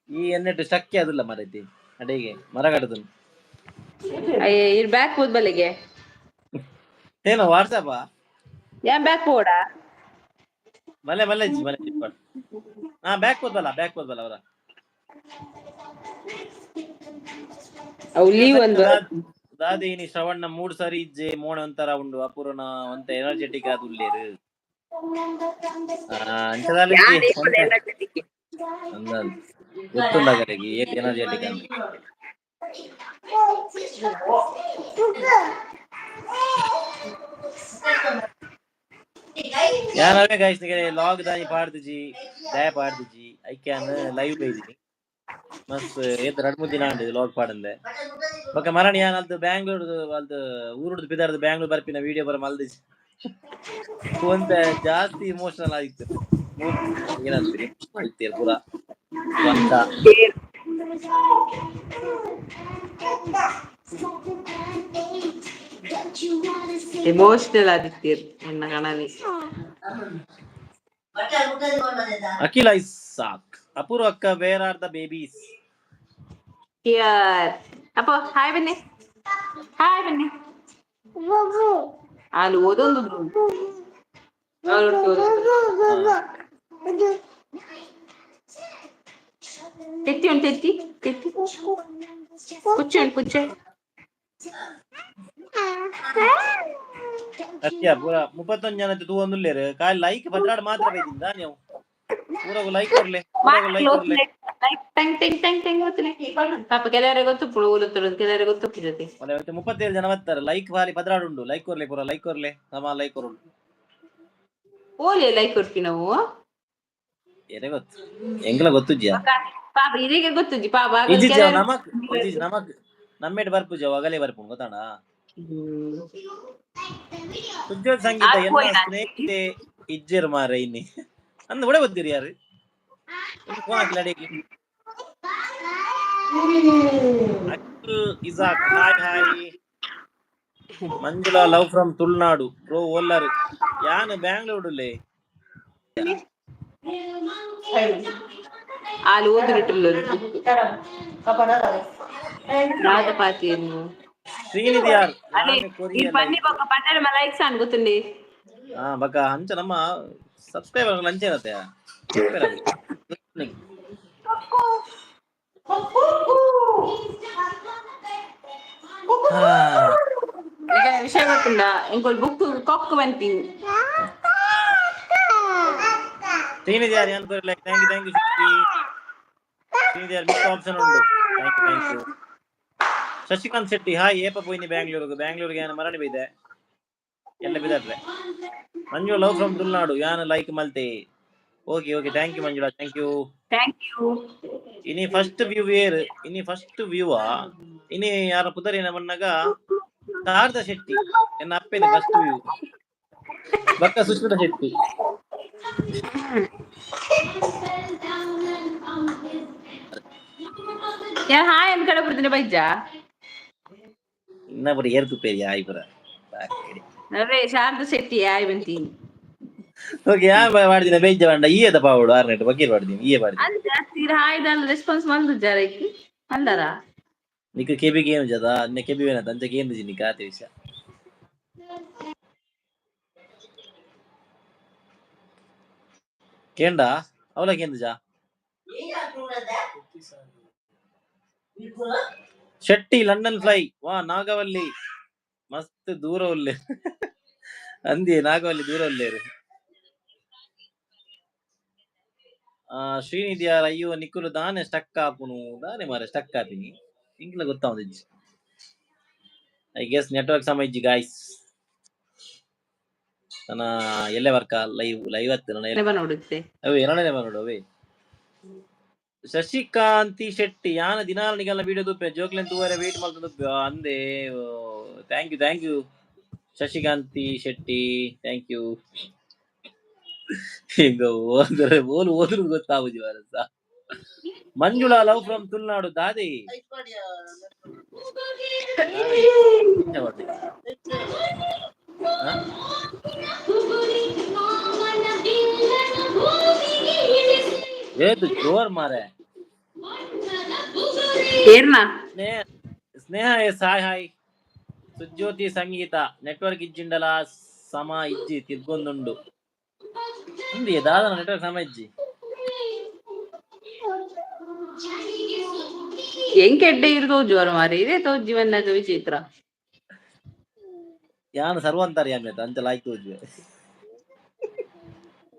ಈ ಎನ್ನೆಟ್ಟು ಶಕ್ಯ ಅದಿಲ್ಲ ಮರೈತಿ ಅಡಿಗೆ ಮರಗಡದನು ಇರ್ ಬ್ಯಾಕ್ ಹೋದ್ ಬಲೆಗೆ ಏನೋ ವಾಟ್ಸಪ್ ಯಾ ಬ್ಯಾಕ್ ಹೋಡಾ ಮಲೆ ಮಲೆ ಮಲೆ ಬ್ಯಾಕ್ ಹೋದ್ಬಲ್ಲ ಅವರ ಅವು ಲೀವ್ ಒಂದು ದಾದೇನಿ ಶ್ರವಣ್ಣ 3 ಸಾರಿ ಇಜ್ಜೆ ಮೋಣ ಒಂಥರ ಉಂಡು ಅಪೂರ್ಣ ಒಂತ ಎನರ್ಜೆಟಿಕ್ ಆದ ಉಳ್ಳೇರು ಗೊತ್ತುಂಡಗರಿಗೆ ಏಟ್ ಎನರ್ಜೆಟಿಕ್ ಅಂತ ಯಾನವೇ ಗೈಸ್ ನಿಗೆ ಲಾಗ್ ದಾನಿ ಪಾಡ್ದುಜಿ ದಯ ಪಾಡ್ದುಜಿ ಐ ಕ್ಯಾನ್ ಲೈವ್ ಬೇಜಿನಿ ಮಸ್ತ್ ಏತ್ 2-3 ದಿನ ಆಂಡ್ ಲಾಗ್ ಪಾಡಂದೆ ಬೊಕ ಮರಣಿ ಯಾನ್ ಅಲ್ದು ಬ್ಯಾಂಗ್ಳೂರ್ ಅಲ್ದು ಊರುಡ್ದು ಬಿದಾರ್ದು ಬ್ಯಾಂಗ್ಳೂರ್ ಬರ್ಪಿನ ವಿಡಿಯೋ ಬರ ಮಲ್ದಿಜಿ ಒಂತ ಜಾಸ್ತಿ ಇಮೋಷನಲ್ ಆಗಿತ್ತು ಏನಂತೀರಿ ಹೇಳ್ತೀರಿ ಪೂರ ಎಮೋಷನಲ್ ಆದಿತ್ತೀರ್ ಎನ್ನ ಕಣಲಿ ಅಖಿಲ ಇಸಾಕ್ ಅಪೂರ್ವ ಅಕ್ಕ where are the babies here ಅಪ್ಪ ಹಾಯ್ ಬನ್ನಿ ಅಲ್ಲಿ ಓದೊಂದು ತೆತ್ತಿ ಉಂಟು ತೆತ್ತಿ ಕುಚ್ಚು ಸತ್ಯ ಪೂರ 31 ಜನ ತೂವೊಂದುಲ್ಲೇರು ಕಾಲ್ ಲೈಕ್ ಬದ್ರಾಡ್ ಮಾತ್ರ ಬೈದಿಂದ ನೀವು ಪೂರ ಲೈಕ್ ಕೊರ್ಲೆ ಪಾಪ ಕೆಲವರಿಗೆ ಗೊತ್ತು ಕೆಲವರಿಗೆ ಗೊತ್ತಿರ್ತದೆ 37 ಜನ ಬರ್ತಾರೆ ಲೈಕ್ ಬಾರಿ ಬದ್ರಾಡ್ ಉಂಡು ಲೈಕ್ ಕೊರ್ಲೆ ಪೂರ ಲೈಕ್ ಕೊರ್ಲೆ ಸಮ ಲೈಕ್ ಕೊರು ಓಲೆ ಲೈಕ್ ಕೊಡ್ತೀವಿ ನಾವು ಏನೇ ಗೊತ್ತು ಎಂಗ್ಲ ಗೊತ್ತುಜ್ಜಾ ಪಾಪ ಇದೀಗ ಗೊತ್ತುಜ್ಜಿ ಪಾಪ ನಮಕ್ ನಮ್ಮೇಟ್ ಬರ್ಪುಜ ಅಗಲೇ ಬರ್ಪುಂಡು ಗೊತ್ತಾಣ ಸುಜ್ಜೋತ್ ಸಂಗೀತ ಅದು ಎನ್ನ ಹೋಯ್ನಾ ಸ್ನೇಹಿತೆ ಇಜ್ಜರ್ ಮಾರ ಇನ್ನಿ ಅಂದ್ ಒಡೆ ಗೊತ್ತೀರಿ ಯಾರು ಫೋನ್ ಹಾಕಿಲ್ಲ ಅಡಿಗೆ Akhil Isaac hi hi Manjula love from Tulunadu bro ಓಲ್ಲರ್ ಯಾನ್ ಬ್ಯಾಂಗ್ಳೂರ್ಲೆ వాళ్ళు ఊదినట్టున్నారు రాధపాతి ಶ್ರೀನಿಧಿ ಯಾರ್ అదే ನಾನು ఈ ಕೊರಿಯಾ పన్ని ಲೈಕ್ ఒక పట్టణ లైక్స్ అనుకుతుంది ಹಾ ಬಕ ಅಂಚ ನಮ್ಮ ಸಬ್ಸ್ಕ್ರೈಬರ್ ಅಂಚೆ ಇರತ್ತೆ ಸಬ್ಸ್ಕ್ರೈಬರ್ ಆಗಿ ಹಾ ఇక విషయం కాకుండా ఇంకో బుక్ కొక్కు వంటి ಶ್ರೀನಿಧಿ ಯಾರ್ ಯಾನ್ ಕೊರಿ ಲೈಕ್ ಥ್ಯಾಂಕ್ ಯು ಶ್ರೀನಿಧಿ ಯಾರ್ ಮಿಕ್ಕ ಆಪ್ಷನ್ ಉಂಡು thank you Shashikanth Shetty hi ಏಪ ಪೋಯ್ನಿ ಬ್ಯಾಂಗ್ಳೂರ್ಗೆ ಯಾನ ಮರಳಿ ಬೈದೆ ಎಲ್ಲ ಬಿದ್ದಾಡ್ರೆ ಮಂಜುಳಾ ಲವ್ ಫ್ರಮ್ ತುಳುನಾಡು ಯಾನ ಲೈಕ್ ಮಲ್ತೆ okay thank you Manjula thank you ಇನಿ ಫಸ್ಟ್ ವ್ಯೂ ಏರ್ ಇನಿ ಫಸ್ಟ್ ವ್ಯೂವಾ ಇನಿ ಯಾರ ಪುದರಿನ ಮನ್ನಗ ಶಾರದಾ ಶೆಟ್ಟಿ ಎನ್ನ ಅಪ್ಪೇನೆ ಫಸ್ಟ್ ವ್ಯೂ ಬಕ್ಕ ಸುಶ್ಮಿತಾ ಶೆಟ್ಟಿ ഞാൻ ഹായ് എന്ന് കടപ്പുറത്തിന്റെ പൈജ ಇನ್ನ ಬರೀ ಏರ್ ತುಪ್ಪೇರಿ ಆಯ್ ಬರ ಅದೇ ಶಾರದಾ ಶೆಟ್ಟಿ ಆಯ್ ಬಂತೀನಿ ಓಕೆ ಯಾ ಮಾಡಿದಿನ ಬೇಜ ಬಂಡ ಈಯದ ಪಾವಡು ಆರ್ನೆಟ್ ಬಕೀರ್ ಮಾಡಿದೀನಿ ಈಯೆ ಮಾಡಿದೀನಿ ಅಂತ ഹായ് ದಾಲ್ ರೆಸ್ಪಾನ್ಸ್ ಮಂದು ಜರೈಕಿ ಅಂದರ ನಿಕ್ಕ ಕೆಬಿಗೆ ಏನು ಜದ ಅನ್ನ ಕೆಬಿ ವೇನ ತಂಚಕ್ಕೆ ಏನು ಜಿನಿ ಕಾತೆ ವಿಷಯ ಕೇಂಡ ಅವಲಕ್ಕೆ ಏನು ಜಾ ಶೆಟ್ಟಿ ಲಂಡನ್ ಫ್ಲೈ ವಾ ನಾಗವಲ್ಲಿ ಮಸ್ತ್ ದೂರ ಉಲ್ಲೆ ಅಂದಿ ನಾಗವಲ್ಲಿ ದೂರ ಉಲ್ಲೇರು ಶ್ರೀನಿಧಿ ಯಾರ ಅಯ್ಯೋ ನಿಕ್ಕುಲು ದಾನೆ ಸ್ಟಕ್ ಆಪುನು ದಾನೆ ಮಾರ ಸ್ಟಕ್ ಆಪಿನಿ ಇಂಕ್ಲ ಗೊತ್ತಾವುದಿಜ್ಜಿ ಐ ಗೆಸ್ ನೆಟ್ವರ್ಕ್ ಸಮ ಇಜ್ಜಿ ಗಾಯ್ಸ್ ನನ್ನ ಎಲ್ಲೇ ವರ್ಕ ಲೈವ್ ಹತ್ತು ನೋಡುತ್ತೆ ಅವೇ ಎರಡನೇ ನೋಡು ಅವೇ ಶಶಿಕಾಂತಿ ಶೆಟ್ಟಿ ಯಾನ ದಿನಾಲನಿಗೆಲ್ಲ ವಿಡಿಯೋ ತುಪ್ಪೆ ಜೋಕ್ಲೆನ್ ತೂವರೆ ವೇಟ್ ಮಾಡ್ತಾ ತುಪ್ಪೆ ಅಂದೆ ಥ್ಯಾಂಕ್ ಯು ಶಶಿಕಾಂತಿ ಶೆಟ್ಟಿ ಥ್ಯಾಂಕ್ ಯು ಈಗ ಓದ್ರು ಗೊತ್ತಾಗುದು ವಾರಸ ಮಂಜುಳಾ ಲವ್ ಫ್ರಮ್ ತುಳುನಾಡು ದಾದಿ ಏದು ಜೋರ್ ಮಾರೆ Sneha S hi Sujyothi Sangeetha network ಇಜ್ಜಿಂಡಲ ಸಮ ಇಜ್ಜಿ ತಿರ್ಗೊಂದುಂಡು ఉంది దాదా నెట్వర్క్ సమ ఇజ్జి ಎಂಕೆಡ್ಡೆ ಇರ್ದೋಜು ಅವರು ಮಾರಿ ಇದೇ ತೋಜಿ ಬಂದಾಗ ವಿಚಿತ್ರ ಯಾನು ಸರ್ವಂತರ್ಯಾಮಿ ಅಂತ ಅಂಚ ಲಾಯ್ಕ್ ತೋಜುವೆ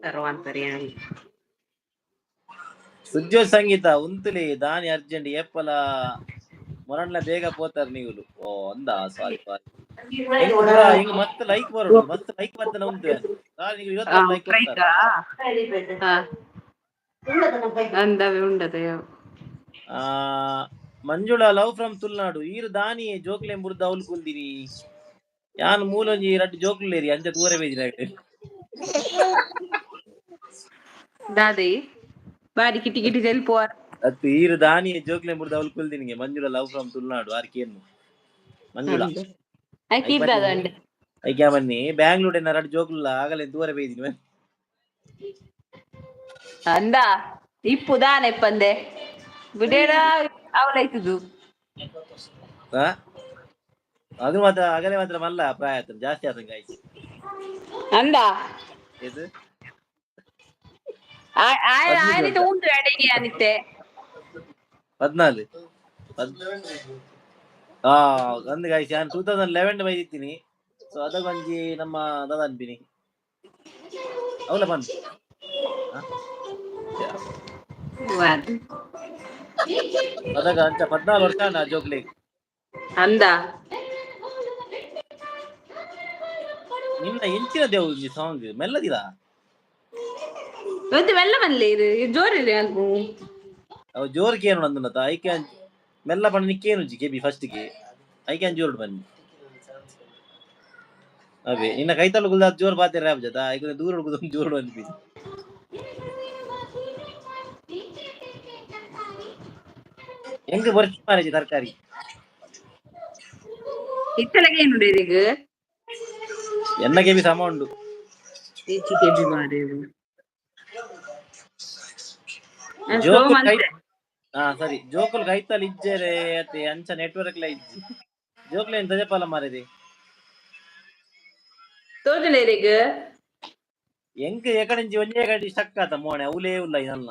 ಸರ್ವಂತರ್ಯಾಮಿ ಸುಜ್ಯೋತಿ ಸಂಗೀತ ಉಂತುಲಿ ದಾನಿ ಅರ್ಜೆಂಟ್ ಏಪಲ ಮೊರಣ್ಣ ಬೇಗ ಪೋತಾರ ನೀವುಲು ಓ ಅಂದ ಸಾರಿ ಹಿಂಗ ಮತ್ತೆ ಲೈಕ್ ಬರೋಡು ಮತ್ತೆ ಲೈಕ್ ಬರ್ತನ ಉಂಟು ಇವತ್ತು ಲೈಕ್ ಅಂದವೆ ಉಂಡದೆಯ ಮಂಜುಳಾ ಲವ್ ಫ್ರಮ್ ತುಳುನಾಡು ಈರು ದಾನಿ ಜೋಕ್ಲೆ ಮುರ್ದ ಅವಲ್ ಕುಂದಿನಿ ಯಾನ್ ಮೂಲೊಂಜಿ ರಡ್ಡು ಜೋಕ್ಲೇರಿ ಅಂಚ ದೂರ ಬೇಜಿನ ದಾದಿ ಬಾರಿ ಕಿಟಿ ಕಿಟಿ ತೆಲ್ಪುವಾರ ಅತ್ತು ಈರು ದಾನಿ ಜೋಕ್ಲೆ ಮುರ್ದ ಅವಲ್ ಕುಲ್ದಿನಿಗೆ ಮಂಜುಳಾ ಲವ್ ಫ್ರಮ್ ತುಳುನಾಡು ಆರ್ಕೇನು ಮಂಜುಳಾ ಐಕ್ಯಾ ಬನ್ನಿ ಬ್ಯಾಂಗ್ಳೂರ್ ರಡ್ಡು ಜೋಕ್ಲ ಆಗಲೇ ದೂರ ಬೇಜಿನ ಅಂದ ಇಪ್ಪು ದಾನೆ ಪಂದೆ ಬಿಡೇಡ ಅವಲೈತದು ಅದು ಮಾತ್ರ ಅಗಲೇ ಮಾತ್ರ ಮಲ್ಲ ಪ್ರಾಯ ಜಾಸ್ತಿ ಆತಂಗ ಆಯ್ತು ಅಂದ ಇದು ಆಯ್ತು ಉಂಟು ಅಡಿಗೆ ಅನಿತ್ತೆ 14 ಅಂದ್ ಗಾಯ್ಸ್ ನಾನು 2011 ಬೈದಿತ್ತೀನಿ ಸೊ ಅದ ಒಂಜಿ ನಮ್ಮ ದಾದ ಅನ್ಪಿನಿ ಅವಲ ಬಂದು ಅದಾಗ ಅಂಚ 14 ವರ್ಷ ನಾ ಜೋಕ್ಲಿ ಅಂದ ನಿನ್ನ ಎಂಚಿನ ದೇವು ಈ ಸಾಂಗ್ ಮೆಲ್ಲದಿಲ್ಲ ಇವತ್ತು ಮೆಲ್ಲ ಬನ್ಲಿ ಇದು ಜೋರಿಲ್ಲ ಅವು ಜೋರ್ಗೆ ಏನು ಅಂದ ಐಕೆ ಮೆಲ್ಲ ಬಣ್ಣ ನಿಕ್ಕೇನು ಜಿ ಕೆಬಿ ಫಸ್ಟ್ ಗೆ ಐಕೆ ಜೋರ್ ಬನ್ನಿ ಅವೇ ನಿನ್ನ ಕೈತಲು ಗುಲ್ದ ಜೋರ್ ಬಾತಿರ ಜೊತೆ ಈಗ ದೂರ ಹುಡುಗುದು ಜೋರ್ ಬಂದ್ವಿ ಹೆಂಗ್ ಬರ್ಚಿ ಮಾರೇಜಿ ತರಕಾರಿ ಇತ್ತಲಗೆ ಏನು ಈಗ ಎನ್ನ ಕೆಬಿ ಸಮ ಉಂಡು ಈಚಿ ಕೆಬಿ ಮಾರೆ ಜೋಕುಲ್ ಕೈ ಸರಿ ಜೋಕುಲ್ ಕೈತಲ್ ಇಜ್ಜೆರೆ ಅತ್ತೆ ಅಂಚ ನೆಟ್ವರ್ಕ್ ಲ ಇಜ್ಜಿ ಜೋಕ್ಲೆ ಎಂತ ಜಪಾಲ ಮಾರೇದಿ ತೋಜಲೇರಿಗ ಎಂಕ್ ಎಕಡೆಂಚಿ ಒಂಜೇ ಗಂಟೆ ಸ್ಟಕ್ ಆತ ಮೋಣೆ ಅವಲೇ ಉಲ್ಲ ಇದಲ್ಲ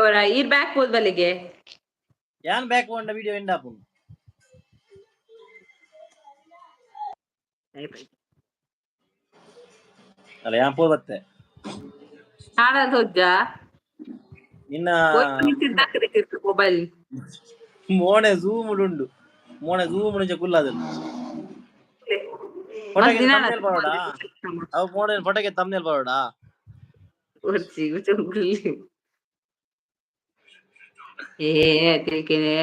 ಹೊರ ಈ ಬ್ಯಾಕ್ ಹೋದ್ ಬಲಿಗೆ ಯಾನ್ ಬ್ಯಾಕ್ ಹೋಂಡ ವಿಡಿಯೋ ಎಂಡ್ ಆಪುನ್ ಅಲ್ಲ ಯಾನ್ ಪೋ ಬತ್ತೆ ಹಾಳಾದ ಹೋಜ್ಜ ನಿನ್ನ ಮೊಬೈಲ್ ಮೋಣೆ ಝೂಮ್ ಉಂಡು ಮೋಣೆ ಝೂಮ್ ಉಂಚ ಕುಲ್ಲದ ಫೋಟೋಗೆ ತಮ್ನೇಲ್ ಬರೋಡಾ ಅವು ಮೋಣೆ ಫೋಟೋಗೆ ತಮ್ನೇಲ್ ಬರೋಡಾ ಒರ್ಚಿ ಗುಲ್ಲಿ ಏ ತಿಳ್ಕೇನೆ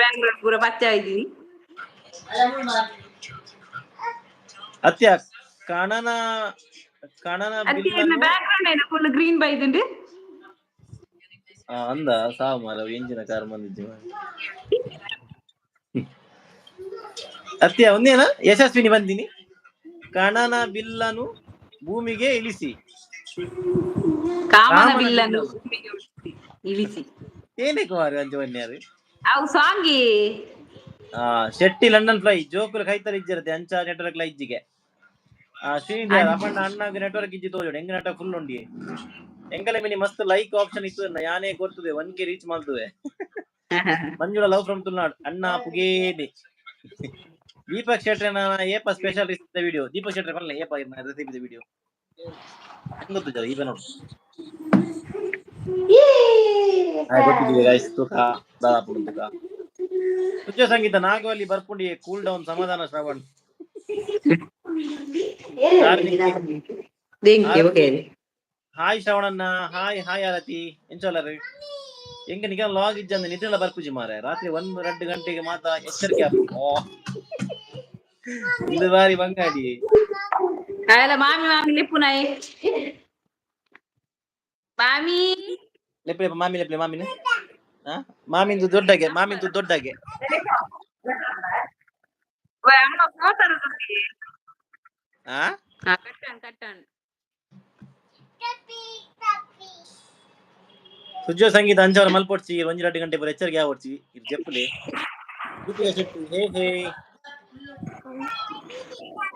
ಬ್ಯಾಂಗ್ಳೂರ್ ಪೂರ ಪಚ್ಚ ಇದ್ದೀನಿ ಅತ್ಯ ಕಣನ ಬಿಲ್ಲನ್ನು ಬ್ಯಾಕ್ಗ್ರೌಂಡ್ ಏನು ಫುಲ್ ಗ್ರೀನ್ ಬೈದುಂಡು ಅಂದ ಸಾವು ಮಾರ ಎಂಜಿನ ಕಾರ್ ಬಂದಿದ್ದೆ ಅತ್ಯ ಒಂದೇನಾ ಯಶಸ್ವಿನಿ ಬಂದಿನಿ ಕಣನ ಬಿಲ್ಲನು ಭೂಮಿಗೆ ಇಳಿಸಿ ಕಾಮನ ಬಿಲ್ಲನ್ನು ಇಳಿಸಿ ಏನೇ ಕುಮಾರ್ ಅಂಜವನ್ಯಾರು ಅವು ಸಾಂಗಿ ಶೆಟ್ಟಿ ಲಂಡನ್ ಫ್ಲೈ ಜೋಕುಲು ಕೈತಲ್ ಇಜ್ಜಿರತ್ತೆ ಅಂಚ ನೆಟ್ವರ್ಕ್ ಲ ಇಜ್ಜಿಗೆ ಶ್ರೀನಿಧಿ ಅಪ್ಪಣ್ಣ ಅಣ್ಣಗೆ ನೆಟ್ವರ್ಕ್ ಇಜ್ಜಿ ತೋಜೋಡು ಎಂಗ ನೆಟ್ವರ್ಕ್ ಫುಲ್ ಉಂಡಿ ಎಂಕಲೆ ಮಿನಿ ಮಸ್ತ್ ಲೈಕ್ ಆಪ್ಷನ್ ಇತ್ತು ಯಾನೇ ಕೊರ್ತದೆ 1K ರೀಚ್ ಮಾಡ್ತದೆ ಮಂಜುಳ ಲವ್ ಫ್ರಮ್ ತುಳುನಾಡು ಅಣ್ಣ ಪುಗೇನೆ ದೀಪಕ್ ಶೆಟ್ಟಿ ಏಪ ಸ್ಪೆಷಲ್ ಇಷ್ಟ ವಿಡಿಯೋ ದೀಪಕ್ ಶೆಟ್ಟಿ ಬರಲ್ಲ ಏಪ ರೆಸಿಪಿ ವಿಡಿಯೋ ಹೆಂಗ್ ಗೊತ್ತಿದ್ದ ಈಗ ನೋಡು ಗೊತ್ತಿದ್ದೀವಿ ಗೈಸ್ ತೂಕ ದಾದಾಪುರ ತೂಕ ಸುಜ್ಜ ಸಂಗೀತ ನಾಗವಲ್ಲಿ ಬರ್ಪುಂಡಿ ಕೂಲ್ ಡೌನ್ ಸಮಾಧಾನ ಶ್ರವಣ್ ಹಾಯ್ ಶ್ರವಣನ್ನ ಹಾಯ್ ಆರತಿ ಎಂಚೋಲರು ಎಂಗ ನಿಗ ಲಾಗ್ ಇಜ್ಜಂದ ನಿದ್ರೆಲ್ಲ ಬರ್ಪುಜಿ ಮಾರೆ ರಾತ್ರಿ 1-2 ಗಂಟೆಗೆ ಮಾತಾ ಎಚ್ಚರಿಕೆ ಇದು ಬಾರಿ ಬಂಗಾಡಿ ಮಾಮಿ ಮಾಮಿ ಲಿಪ್ಪುನಾಯಿ ಮಾಮಿ ಲೆಪ್ಲೆ ಮಾಮಿ ಲೆಪ್ಲೆ ಮಾಮಿನ ಮಾಮಿಂದು ದೊಡ್ಡಗೆ ಅಮ್ಮ ಫೋಟೋ ಕಟ್ಟನ್ ಸುಜ್ಜೋ ಸಂಗೀತ ಅಂಚವರ ಮಲ್ಪೊಡ್ಸಿ 1-2 ಗಂಟೆ ಬರ ಎಚ್ಚರಿಕೆ ಆವಡ್ಸಿ ಇದು ಜಪ್ಪಲೆ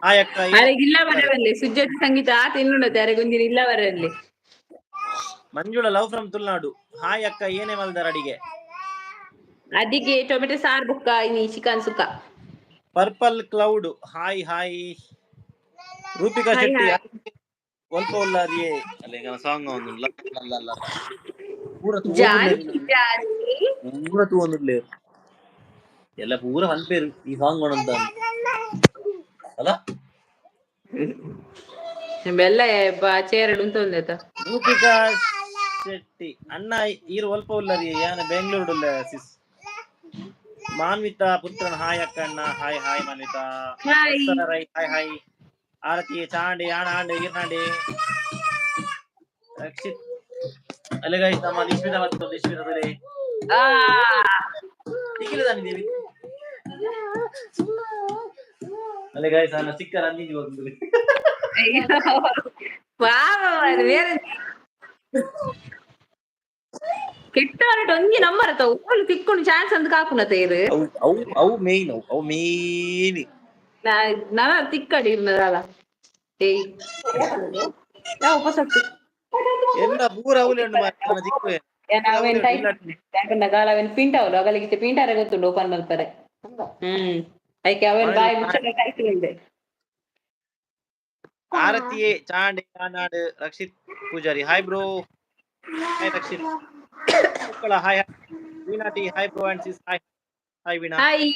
ಹಾಯ್ ಅಕ್ಕ ಇಲ್ಲ ಬರವಲ್ಲಿ ಸುಜ್ಜೋತಿ ಸಂಗೀತ ತಿನ್ನುಂಡತೆ ಅರೆಗೊಂದಿನ ಇಲ್ಲ ಬರಲ್ಲಿ Manjula love from Tulunadu hi ಅಕ್ಕ ಏನೇ ಮಲ್ದಾರ ಅಡಿಗೆ ಅಡಿಗೆ ಟೊಮೆಟೊ ಸಾರು ಬುಕ್ಕ ಇನಿ chicken sukka purple cloud hi Roopika Shetty ಸ್ವಲ್ಪ ಉಲ್ಲಾರಿಯೇ ಅಲ್ಲ ಸಾಂಗ್ ಒಂದಿಲ್ಲ ಪೂರ ತೂವೊಂದಿಲ್ಲ ಎಲ್ಲ ಪೂರ ಹಲ್ಪೇರು ಈ ಸಾಂಗ್ ಅಂತ ಅಲ್ಲ ಬೆಲ್ಲ ಚೇರಡು ಉಂತ ರೂಪಿಕಾ ಶೆಟ್ಟಿ ಅಣ್ಣ ಈರು ಒಲ್ಪ ಉಲ್ಲರಿ ಯಾನ ಬೆಂಗಳೂರು ಸಿಸ್ ಮಾನ್ವಿತಾ ಪುತ್ರನ್ ಹಾಯ್ ಅಕ್ಕಣ್ಣ ಹಾಯ್ ಮಾನ್ವಿತಾ ಹಾಯ್ ಆರತಿ ಚಾಂಡಿ ಆಂಡೆ ಈರ್ನಾಂಡೆ ರಕ್ಷಿತ್ ಅಲೆಗಾಯ್ಸ್ ನಮ್ಮ ನಿಶ್ಮಿತ ಮತ್ತು ನಿಶ್ಮಿತದಲ್ಲಿ ದೇವಿ ಅಲೆಗಾಯ್ಸ್ ನನ್ನ ಸಿಕ್ಕ ರಂಜಿಂಗ್ ಹೋಗ್ತದೆ ಕೆಟ್ಟವರට ಒಂಜಿ ನಂಬರ್ ಅತ್ತ ಒಳ್ಳೆ ತಿಕ್ಕೊಂಡು ಚಾನ್ಸ್ ಅಂತ ಕಾಕುನತೆ ಇದು ಅವು ಮೇನ್ ನನ ತಿಕ್ಕಡಿ ಇರ್ನದಲ್ಲ ಏಯ್ ಯಾವ ಉಪಸತ್ತು ಎಲ್ಲ ಪೂರ ಅವಲೆಂಡು ಮಾತ್ರ ದಿಕ್ಕುವೆ ಯಾಕಂಡ ಕಾಲವನ್ ಪಿಂಟವಲು ಅಗಲಿಗೆ ಪಿಂಟಾರೆ ಗೊತ್ತುಂಡು ಓಪನ್ ಮಾಡ್ತಾರೆ ಅದಕ್ಕೆ ಅವನ್ ಬಾಯಿ ಮುಚ್ಚಲ ಕಾಯ್ತಿದೆ ಆರತಿಯೇ ಚಾಂಡೆ ಕಾನಾಡು Rakshith Poojary hi bro hi Rakshith hi ವೀನಾಟಿ hi bro and sis hi Veena hi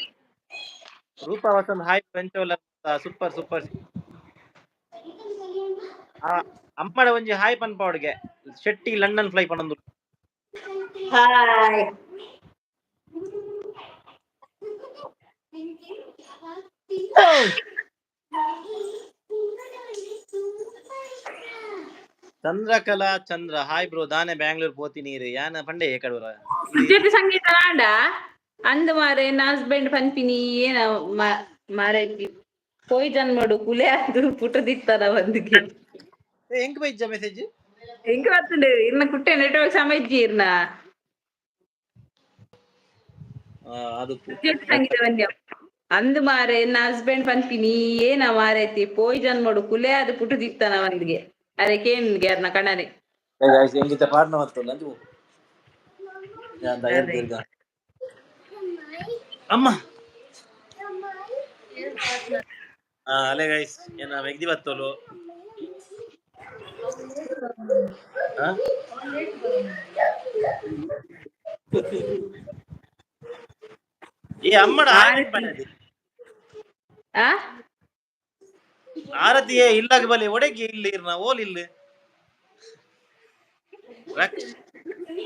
Roopa Vasanth hi ಪಂಚೋಲ ಸೂಪರ್ ಅಮ್ಮಡ ಒಂಜಿ ಹಾಯ್ ಪನ್ಪಾವಡ್ಗೆ ಶೆಟ್ಟಿ ಲಂಡನ್ ಫ್ಲೈ ಪನೊಂದು hi Chandrakala Chandra hi bro ದಾನೆ ಬ್ಯಾಂಗ್ಳೂರ್ ಪೋತಿ ನೀರು ಯಾನ ಪಂಡೆ ಏಕಡೂರ ಸುಜಾತ ಸಂಗೀತ ಆಂಡ ಅಂದ ಮಾರೆ ನನ್ನ ಹಸ್ಬೆಂಡ್ ಪನ್ಪಿನಿ ಏನ ಮಾರೆ ಪೋಯ್ ಜನ್ಮಡು ಕುಲೆ ಅದು ಪುಟ ದಿತ್ತಾರ ಒಂದಿಗೆ ಎಂಕ್ ಬೈಜ ಮೆಸೇಜ್ ಹೆಂಗ್ ಬರ್ತದೆ ಇನ್ನ ಕುಟ್ಟೆ ನೆಟ್ವರ್ಕ್ ಸಮಜ್ಜಿ ಇರ್ನ ಅದು ಸುಜಾತ ಸಂಗೀತ ಬಂದ್ಯ ಅಂದ ಮಾರೆ ನನ್ನ ಹಸ್ಬೆಂಡ್ ಪನ್ಪಿನಿ ಏನ ಮಾರೈತಿ ಪೋಯ್ ಜನ್ಮಡು ಕುಲೆ ಅದು ಪುಟ ದಿತ್ತಾನ ಒಂದಿಗೆ ಅದಕ್ಕೆ ಏನ್ಗೆ ಅರ್ನ ಕಣನೆ ಎಂಗಿತ ಪಾಡ್ನ ಹೊತ್ತಲ್ಲ ಅದು ಅದೇ ಅಮ್ಮ ಅಲೆ ಗೈಸ್ ಏನ ವ್ಯಕ್ತಿ ಬತ್ತೋಲು ಈ ಅಮ್ಮಡ ಆರತಿಯೇ ಇಲ್ಲಾಗ ಬಲಿ ಒಡಗಿ ಇಲ್ಲಿ ಇರ್ನ ಓಲ್ ಇಲ್ಲಿ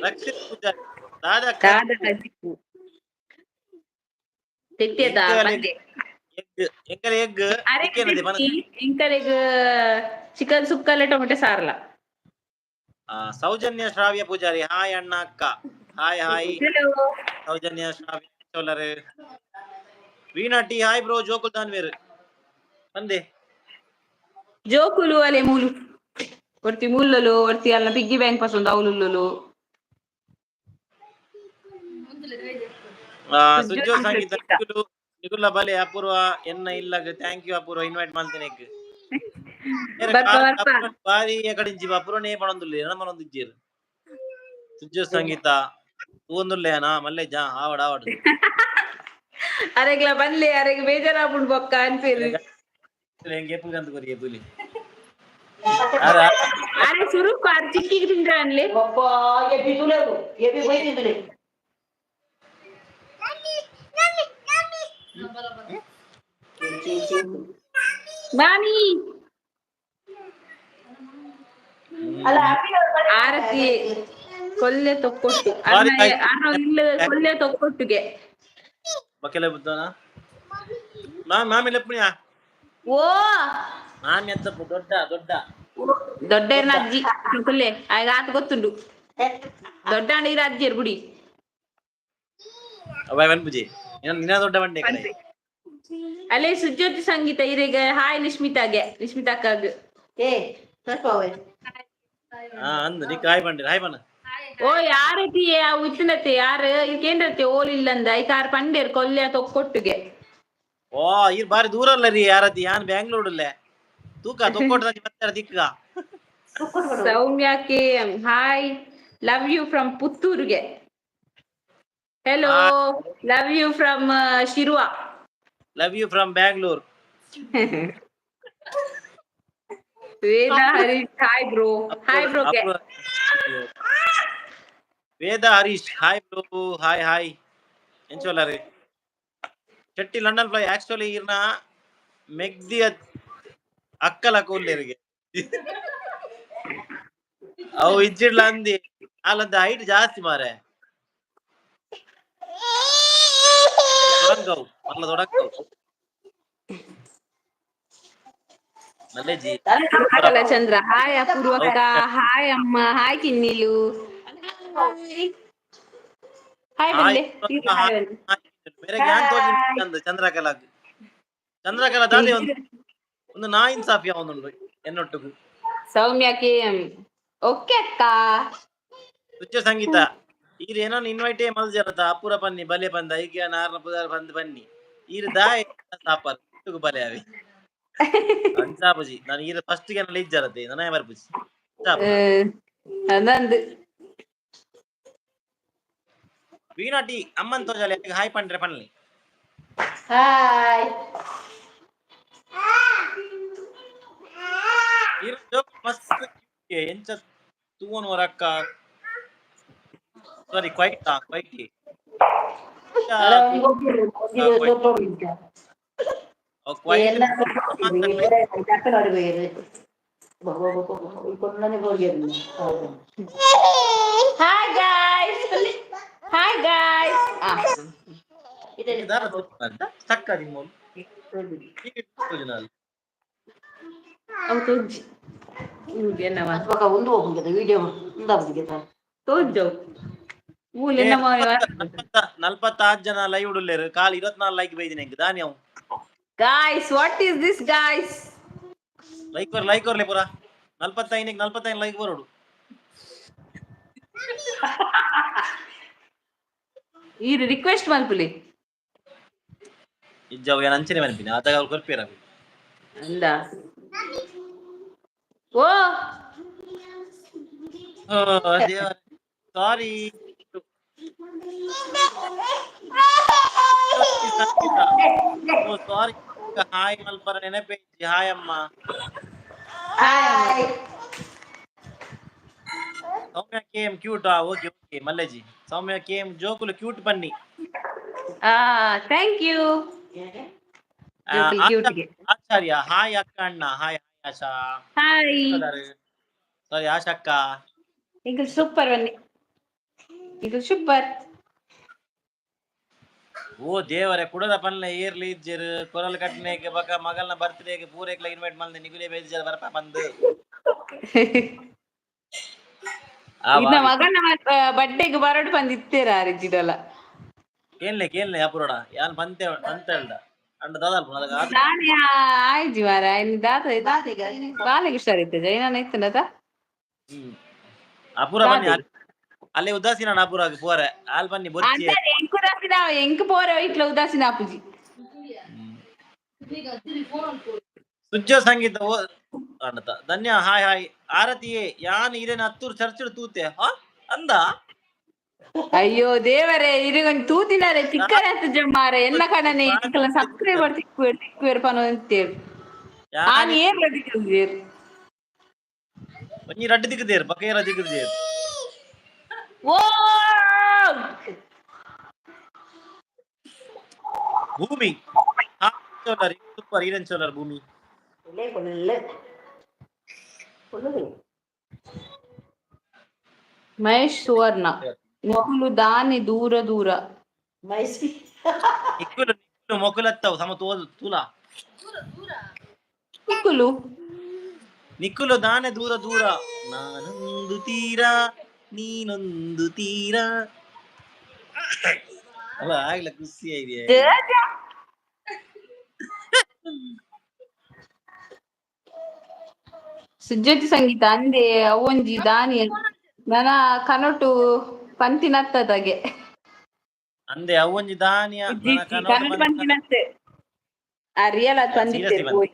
ರಕ್ಷಿತ್ ಪೂಜಾ ದಾದಾ ಚಿಕನ್ ಸುಕ್ಕಲೆ ಟೊಮೆಟೊ ಸಾರಲ ಸೌಜನ್ಯ ಶ್ರಾವ್ಯ ಪೂಜಾರಿ ಹಾಯ್ ಅಣ್ಣ ಅಕ್ಕ ಹಾಯ್ ಹಾಯ್ ಸೌಜನ್ಯ ಶ್ರಾವ್ಯ ಸೋಲರ್ ವೀಣಾ ಟಿ ಹಾಯ್ ಬ್ರೋ ಜೋಕುಲ್ ತಾನ್ವೀರ್ ಬಂದೆ ಜೋಕುಲು ಅಲೆ ಮೂಲು ಒರ್ತಿ ಮುಲ್ಲಲು ಒರ್ತಿ ಅಲ್ಲ ಪಿಗ್ಗಿ ಬ್ಯಾಂಕ್ ಪಸಂದ್ ಅವಲುಲ್ಲಲು ಸುಜ್ಜೋ ಸಂಗೀತ ನಿಗುಲ್ಲ ಬಲೆ ಅಪೂರ್ವ ಎನ್ನ ಇಲ್ಲಾಗ ಥ್ಯಾಂಕ್ ಯು ಅಪೂರ್ವ ಇನ್ವೈಟ್ ಮಾಡ್ತೇನೆ ಬಾರಿ ಕಡಿಂಜಿ ಅಪೂರ್ವನೇ ಪಣೊಂದುಲ್ಲೆ ನನ್ನ ಮನೊಂದಿಜ್ಜೇರು ಸುಜ್ಜೋ ಸಂಗೀತ ತೂಂದುಲ್ಲೇನಾ ಮಲ್ಲೆಜ್ಜ ಆವಡ ಆವಡು ಅರೆಗ್ಲ ಬನ್ಲೆ ಅರೆಗ್ ಬೇಜಾರಾಗ್ಬಿಡ್ ಬೊಕ್ಕ ಅನ್ಪೇರು ಹೆಂಗೆ ಪುಗಂತ ಕೊರಿಯೆ ಪುಲಿ ಅರೆ ಸುರುಕು ಅರೆ ಚಿಕ್ಕಿಗೆ ತಿಂದ್ರೆ ಅನ್ಲಿ ಎಬಿ ತುಳರು ಎಬಿ ಬೈದಿದ್ರೆ ಮಾಮಿ ಆರತಿ ಕೊಲ್ಲೆ ತೊಕ್ಕೊಟ್ಟು ಇಲ್ಲ ಕೊಲ್ಲೆ ತೊಕ್ಕೊಟ್ಟುಗೆ ಬಕೆಲೆ ಬುದ್ಧನಾ ಮಾಮಿ ಲೆಪ್ಪುಣಿಯಾ ಓ ಮಾಮಿ ಅಂತಪ್ಪು ದೊಡ್ಡ ದೊಡ್ಡ ದೊಡ್ಡ ಅಜ್ಜಿ ಕೊಲ್ಲೆ ಆಗ ಆತ ಗೊತ್ತುಂಡು ದೊಡ್ಡ ಇರ ಅಜ್ಜಿಯರ್ ಬುಡಿ ಅವ ಬನ್ಪುಜಿ ನಿನ್ನ ದೊಡ್ಡ ಬಂಡೆ ಕಡೆ ಅಲ್ಲೇ ಸುಜ್ಯೋತಿ ಸಂಗೀತ ಇರೀಗ ಹಾಯ್ ನಿಶ್ಮಿತಾ ಅಕ್ಕಾಗ ಅಂದು ನಿಕ್ಕ ಹಾಯ್ ಬಂಡಿ ಹಾಯ್ ಬಣ್ಣ ಓ ಯಾರತಿ ಉಚ್ಚಿನತ್ತೆ ಯಾರು ಇದಕ್ಕೇನ್ರತ್ತೆ ಓಲಿಲ್ಲಂದ ಐಕಾರ್ ಪಂಡೇರ್ ಕೊಲ್ಯ ತೊಕ್ಕೊಟ್ಟುಗೆ ಓ ಇರ್ ಬಾರಿ ದೂರ ಅಲ್ಲ ರೀ ಯಾರತಿ ಯಾನ್ ಬ್ಯಾಂಗ್ಳೂರಲ್ಲೇ ತೂಕ ತೊಕ್ಕೊಟ್ಟ ಮತ್ತೆ ದಿಕ್ಕ Soumya K hi love you from ಪುತ್ತೂರ್ಗೆ hello love you from Shirva love you from Bangalore Veda Harish hi bro Veda Harish hi bro hi hi ಎಂಚೋಲಾರಿ ಚೆಟ್ಟಿ ಲಂಡನ್ ಫ್ಲೈ ಆಕ್ಚುಲಿ ಇರ್ನ ಮೆಗ್ದಿ ಅಕ್ಕಲ ಕೂಲ್ಲೇರಿಗೆ ಅವು ಇಜ್ಜಿಡ್ಲ ಅಂದಿ ಅಲ್ಲಂತ ಹೈಟ್ ಜಾಸ್ತಿ ಮಾರೆ ತೊಡಂಗವು ಮಲ್ಲ ತೊಡಂಗವು ನಲ್ಲೇಜಿ ಚಂದ್ರ ಹಾಯ್ ಅಪೂರ್ವಕ್ಕ ಹಾಯ್ ಅಮ್ಮ ಹಾಯ್ ಕಿನ್ನಿಲು ಹಾಯ್ ಬಂದೆ ಚಂದ್ರಕಲಾ ದಾದಿ ಒಂದು ನಾ ಇನ್ಸಾಫಿಯ ಒಂದುಂಡು ಎನ್ನೊಟ್ಟಿಗೂ ಸೌಮ್ಯ ಕೆ ಓಕೆ ಅಕ್ಕ ಸುಜ್ಜ ಸಂಗೀತ ಈಗ ಏನೋ ಇನ್ವೈಟೇ ಮಲ್ಜರತ ಅಪೂರ ಪನ್ನಿ ಬಲೆ ಬಂದ ಈಗ ನಾರ್ನ ಪುದಾರ ಬಂದು ಬನ್ನಿ ಈರು ದಾಯ ಸಾಪಾರ್ ಬಲೆ ಅವಿ ಅಂಚಾಪಜಿ ನಾನು ಈಗ ಫಸ್ಟ್ ಗೆ ನನ್ನ ಇಜ್ಜರತೆ ನನ್ನ ಬರ್ಪುಜಿ ಅದಂದು ವೀಣಾ ಟಿ ಅಮ್ಮನ್ ತೋಜಾಲೆ ಹಾಯ್ ಪಂಡ್ರೆ ಪನ್ಲಿ ಹಾಯ್ ಮಸ್ತ್ ಎಂಚ ತೂವನ್ ವರಕ್ಕ ಸಾರಿ ಕ್ವೈಟಾ ಕ್ವೈಟಿ ಹಾಯ್ ಗಾಯ್ಸ್ ಹಾಯ್ ಗಾಯ್ಸ್ ಸಕ್ಕದಿ ಮೋಲ್ original. Autoggi. Ennawa. Baka ಒಂದು ಹೋಗಿದೆ ವಿಡಿಯೋ ಮುಂದಾಗಿದೆ Tojo. Ennawa. 46 ಜನ ಲೈವ್ ಉಳ್ಳೇರು ಕಾಲ್ 24 ಲೈಕ್ ಬೈದಿನ ಹೆಂಗ್ ದಾನಿ ಅವು Guys, what is this, guys? Like ಬರ್ಲಿ ಪುರ 45 ಲೈಕ್ ಬರೋಡು ಈ ರಿಕ್ವೆಸ್ಟ್ ಮಲ್ಪುಲಿ ಇಜ್ಜಾವು ಏನು ಅಂಚನೆ ಮನ್ಪಿನಿ ಆದಾಗ ಅವ್ರು ಕೊರ್ಪೇರ ಅಂದ ಓ ಸಾರಿ ಸಾರಿ ಹಾಯ್ ಮಲ್ಪರ ನೆನಪೇಜಿ ಹಾಯ್ ಅಮ್ಮ ಹಾಯ್ ಸೌಮ್ಯ ಕೇಮ್ ಕ್ಯೂಟ್ ಓಕೆ ಓಕೆ ಮಲ್ಲೇಜಿ ಸೌಮ್ಯ ಕೇಮ್ ಜೋಕುಲು ಕ್ಯೂಟ್ ಬನ್ನಿ ಥ್ಯಾಂಕ್ ಯು ಆಚಾರ್ಯ ಹಾಯ್ ಅಕ್ಕ ಅಣ್ಣ ಹಾಯ್ ಆಶಾ ಹಾಯ್ ಸಾರಿ ಆಶಾ ಅಕ್ಕ ಈಗ ಸೂಪರ್ ಬನ್ನಿ ಈಗ ಸೂಪರ್ ಓ ದೇವರೇ ಕುಡದ ಪನ್ಲೆ ಏರ್ಲಿ ಇಜ್ಜರು ಕೊರಲ್ ಕಟ್ನೆಗೆ ಬಕ ಮಗಲ್ನ ಬರ್ತ್ಡೇಗೆ ಪೂರೇಕ್ಲ ಇನ್ವೈಟ್ ಮಾಡ್ದೆ ನಿಗುಲೇ ಬೇಜಾರು ಬರಪ ಬಂದು ಇನ್ನ ಮಗನ ಬಡ್ಡೆಗೆ ಬರಡು ಬಂದಿತ್ತೇರ ಅರಿಜಿಡಲ್ಲ ಕೇನ್ಲೆ ಅಪುರೋಡ ಯಾನ್ ಬಂತೆ ಅಂತ ಹೇಳ್ದ ಅಂಡ ದಾದಲ್ಪ ಅದಕ್ಕೆ ನಾನೇ ಆಯ್ಜಿ ಮಾರ ಬಾಲೆಗೆ ಹುಷಾರಿರ್ತದೆ ಏನಾನ ಇತ್ತನದ ಅಪುರ ಬನ್ನಿ ಅಲ್ಲೇ ಉದಾಸೀನ ಅಪುರ ಪೋರೆ ಆಲ್ ಬನ್ನಿ ಬೊಚ್ಚಿ ಎಂಕ್ ಪೋರೆ ಇಟ್ಲ ಉದಾಸೀನ ಆಪುಜಿ ಸುಜ್ಜೋ ಸಂಗೀತ ಓ ಅಂಡತ ಧನ್ಯ ಹಾಯ್ ಹಾಯ್ ಆರತಿಯೇ ಯಾನ್ ಇರೇನ ಹತ್ತೂರು ಚರ್ಚ್ ತೂತೆ ಅಂದ ಅಯ್ಯೋ ದೇವರೇ ಇರಿಗೊಂದು ತೂತಿನಾರೆ ತಿಕ್ಕರೆ ಅಂತ ಜಮ್ಮಾರೆ ಎಲ್ಲ ಕಡನೆ ಸಬ್ಸ್ಕ್ರೈಬರ್ ತಿಕ್ಕುವೇರ್ ಪನೋ ಅಂತೇಳಿ ಆನ್ ಏನ್ ರದಿಕಲ್ದೇರ್ ಒಂಜಿ ರಡ್ಡು ದಿಕ್ಕದೇರ್ ಬಕೇರ ದಿಕ್ಕದೇರ್ ಓ ಭೂಮಿ ಸೂಪರ್ ಈರನ್ ಸೋಲರ್ ಭೂಮಿ ಮಹೇಶ್ ಸುವರ್ಣ ಮೊಕುಲು ದಾನಿ ದೂರ ದೂರ ಇಕ್ಕುಲು ಮೊಕುಲತ್ತವು ಸಮ ತೂಲ ನಿಕ್ಕುಲು ನಿಕ್ಕುಲು ದಾನೆ ದೂರ ದೂರ ನಾನೊಂದು ತೀರ ನೀನೊಂದು ತೀರ ಅಲ್ಲ ಆಗ್ಲ ಖುಷಿ ಆಗಿದೆ ಸುಜ್ಜೋತಿ ಸಂಗೀತ ಅಂದೆ ಅವೊಂಜಿ ದಾನಿ ನನ ಕನೊಟು ಪಂತಿನತ್ತದಗೆ ಅಂದೆ ಅವೊಂಜಿ ದಾನಿಯ ಕನೊಟು ಪಂತಿನತ್ತೆ ಆ ರಿಯಲ್ ಅದು ಪಂದಿತ್ತೇರು ಹೋಯ್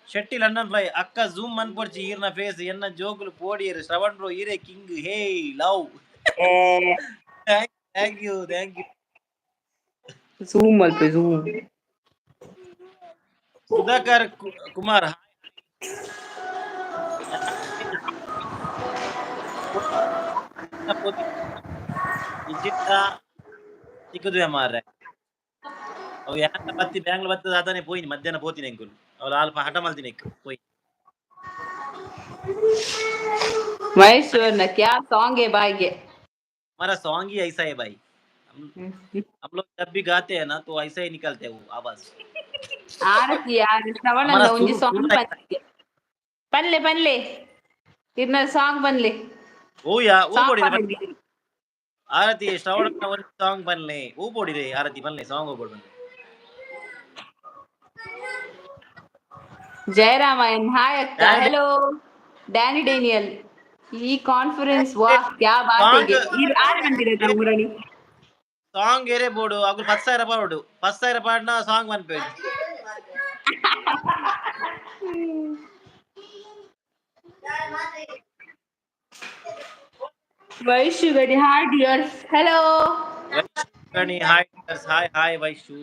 ಶೆಟ್ಟಿ ಲಂಡನ್ ಫ್ಲೈ ಅಕ್ಕ ಜೂಮ್ ಮನ್ಪೊಡ್ಚಿ ಈರ್ನ ಫೇಸ್ ಎನ್ನ ಜೋಗುಲು ಪೋಡಿಯರು ಶ್ರವಣ್ ಬ್ರೋ ಈರೆ king hey love thank you zoom ಅಲ್ಪೆ ಜೂಮ್ ಸುಧಾಕರ್ ಕುಮಾರ್ ಚಿಕ್ಕದು ಮಾರ್ರೆ ಅವು ಯಾಕ ಬತ್ತಿ ಬ್ಯಾಂಗ್ಲ ಬತ್ತದ ಅದನ್ನೇ ಪೋಯಿನಿ ಮಧ್ಯಾಹ್ನ ಪೋತೀನಿ ಅಂಕುಲ್ ಅವ್ರು ಅಲ್ಪ ಹಠ ಮಲ್ತೀನಿ ಪೋಯಿ महेश क्या सॉन्ग है भाई ये हमारा सॉन्ग ही ऐसा है भाई हम लोग जब भी गाते हैं ना तो ऐसा ही निकलते हैं वो आवाज आरती यार श्रवण हमारा ಒಂಜಿ सुर ಸಾಂಗ್ ಬನ್ಲೆ ಇನ್ನ ಸಾಂಗ್ ಬನ್ಲೆ ओ या वो बोड़ी रे आरती श्रवण का ಒಂದು ಸಾಂಗ್ ಬನ್ಲೆ वो बोड़ी रे आरती बन्ले ಸಾಂಗ್ वो बोड़ बन्ले जयरामायण हाय अक्का हेलो डैनी डेनियल ಈ ಕಾನ್ಫರೆನ್ಸ್ ವಾಹ್ ಕ್ಯಾ ಬಾತ್ है ये ಆರು ಗಂಟೆ ಇರುತ್ತೆ ಊರಲ್ಲಿ ಸಾಂಗ್ ಏರೆ ಬೋಡು ಅಗು 10,000 ಪಾಡು 10,000 ಪಾಡ್ನ ಸಾಂಗ್ ಬನ್ಪೆ ವೈಶು ಗಡಿ ಹಾಯ್ ಡಿಯರ್ಸ್ ಹೆಲೋ ಗಣಿ ಹಾಯ್ ವೈಶು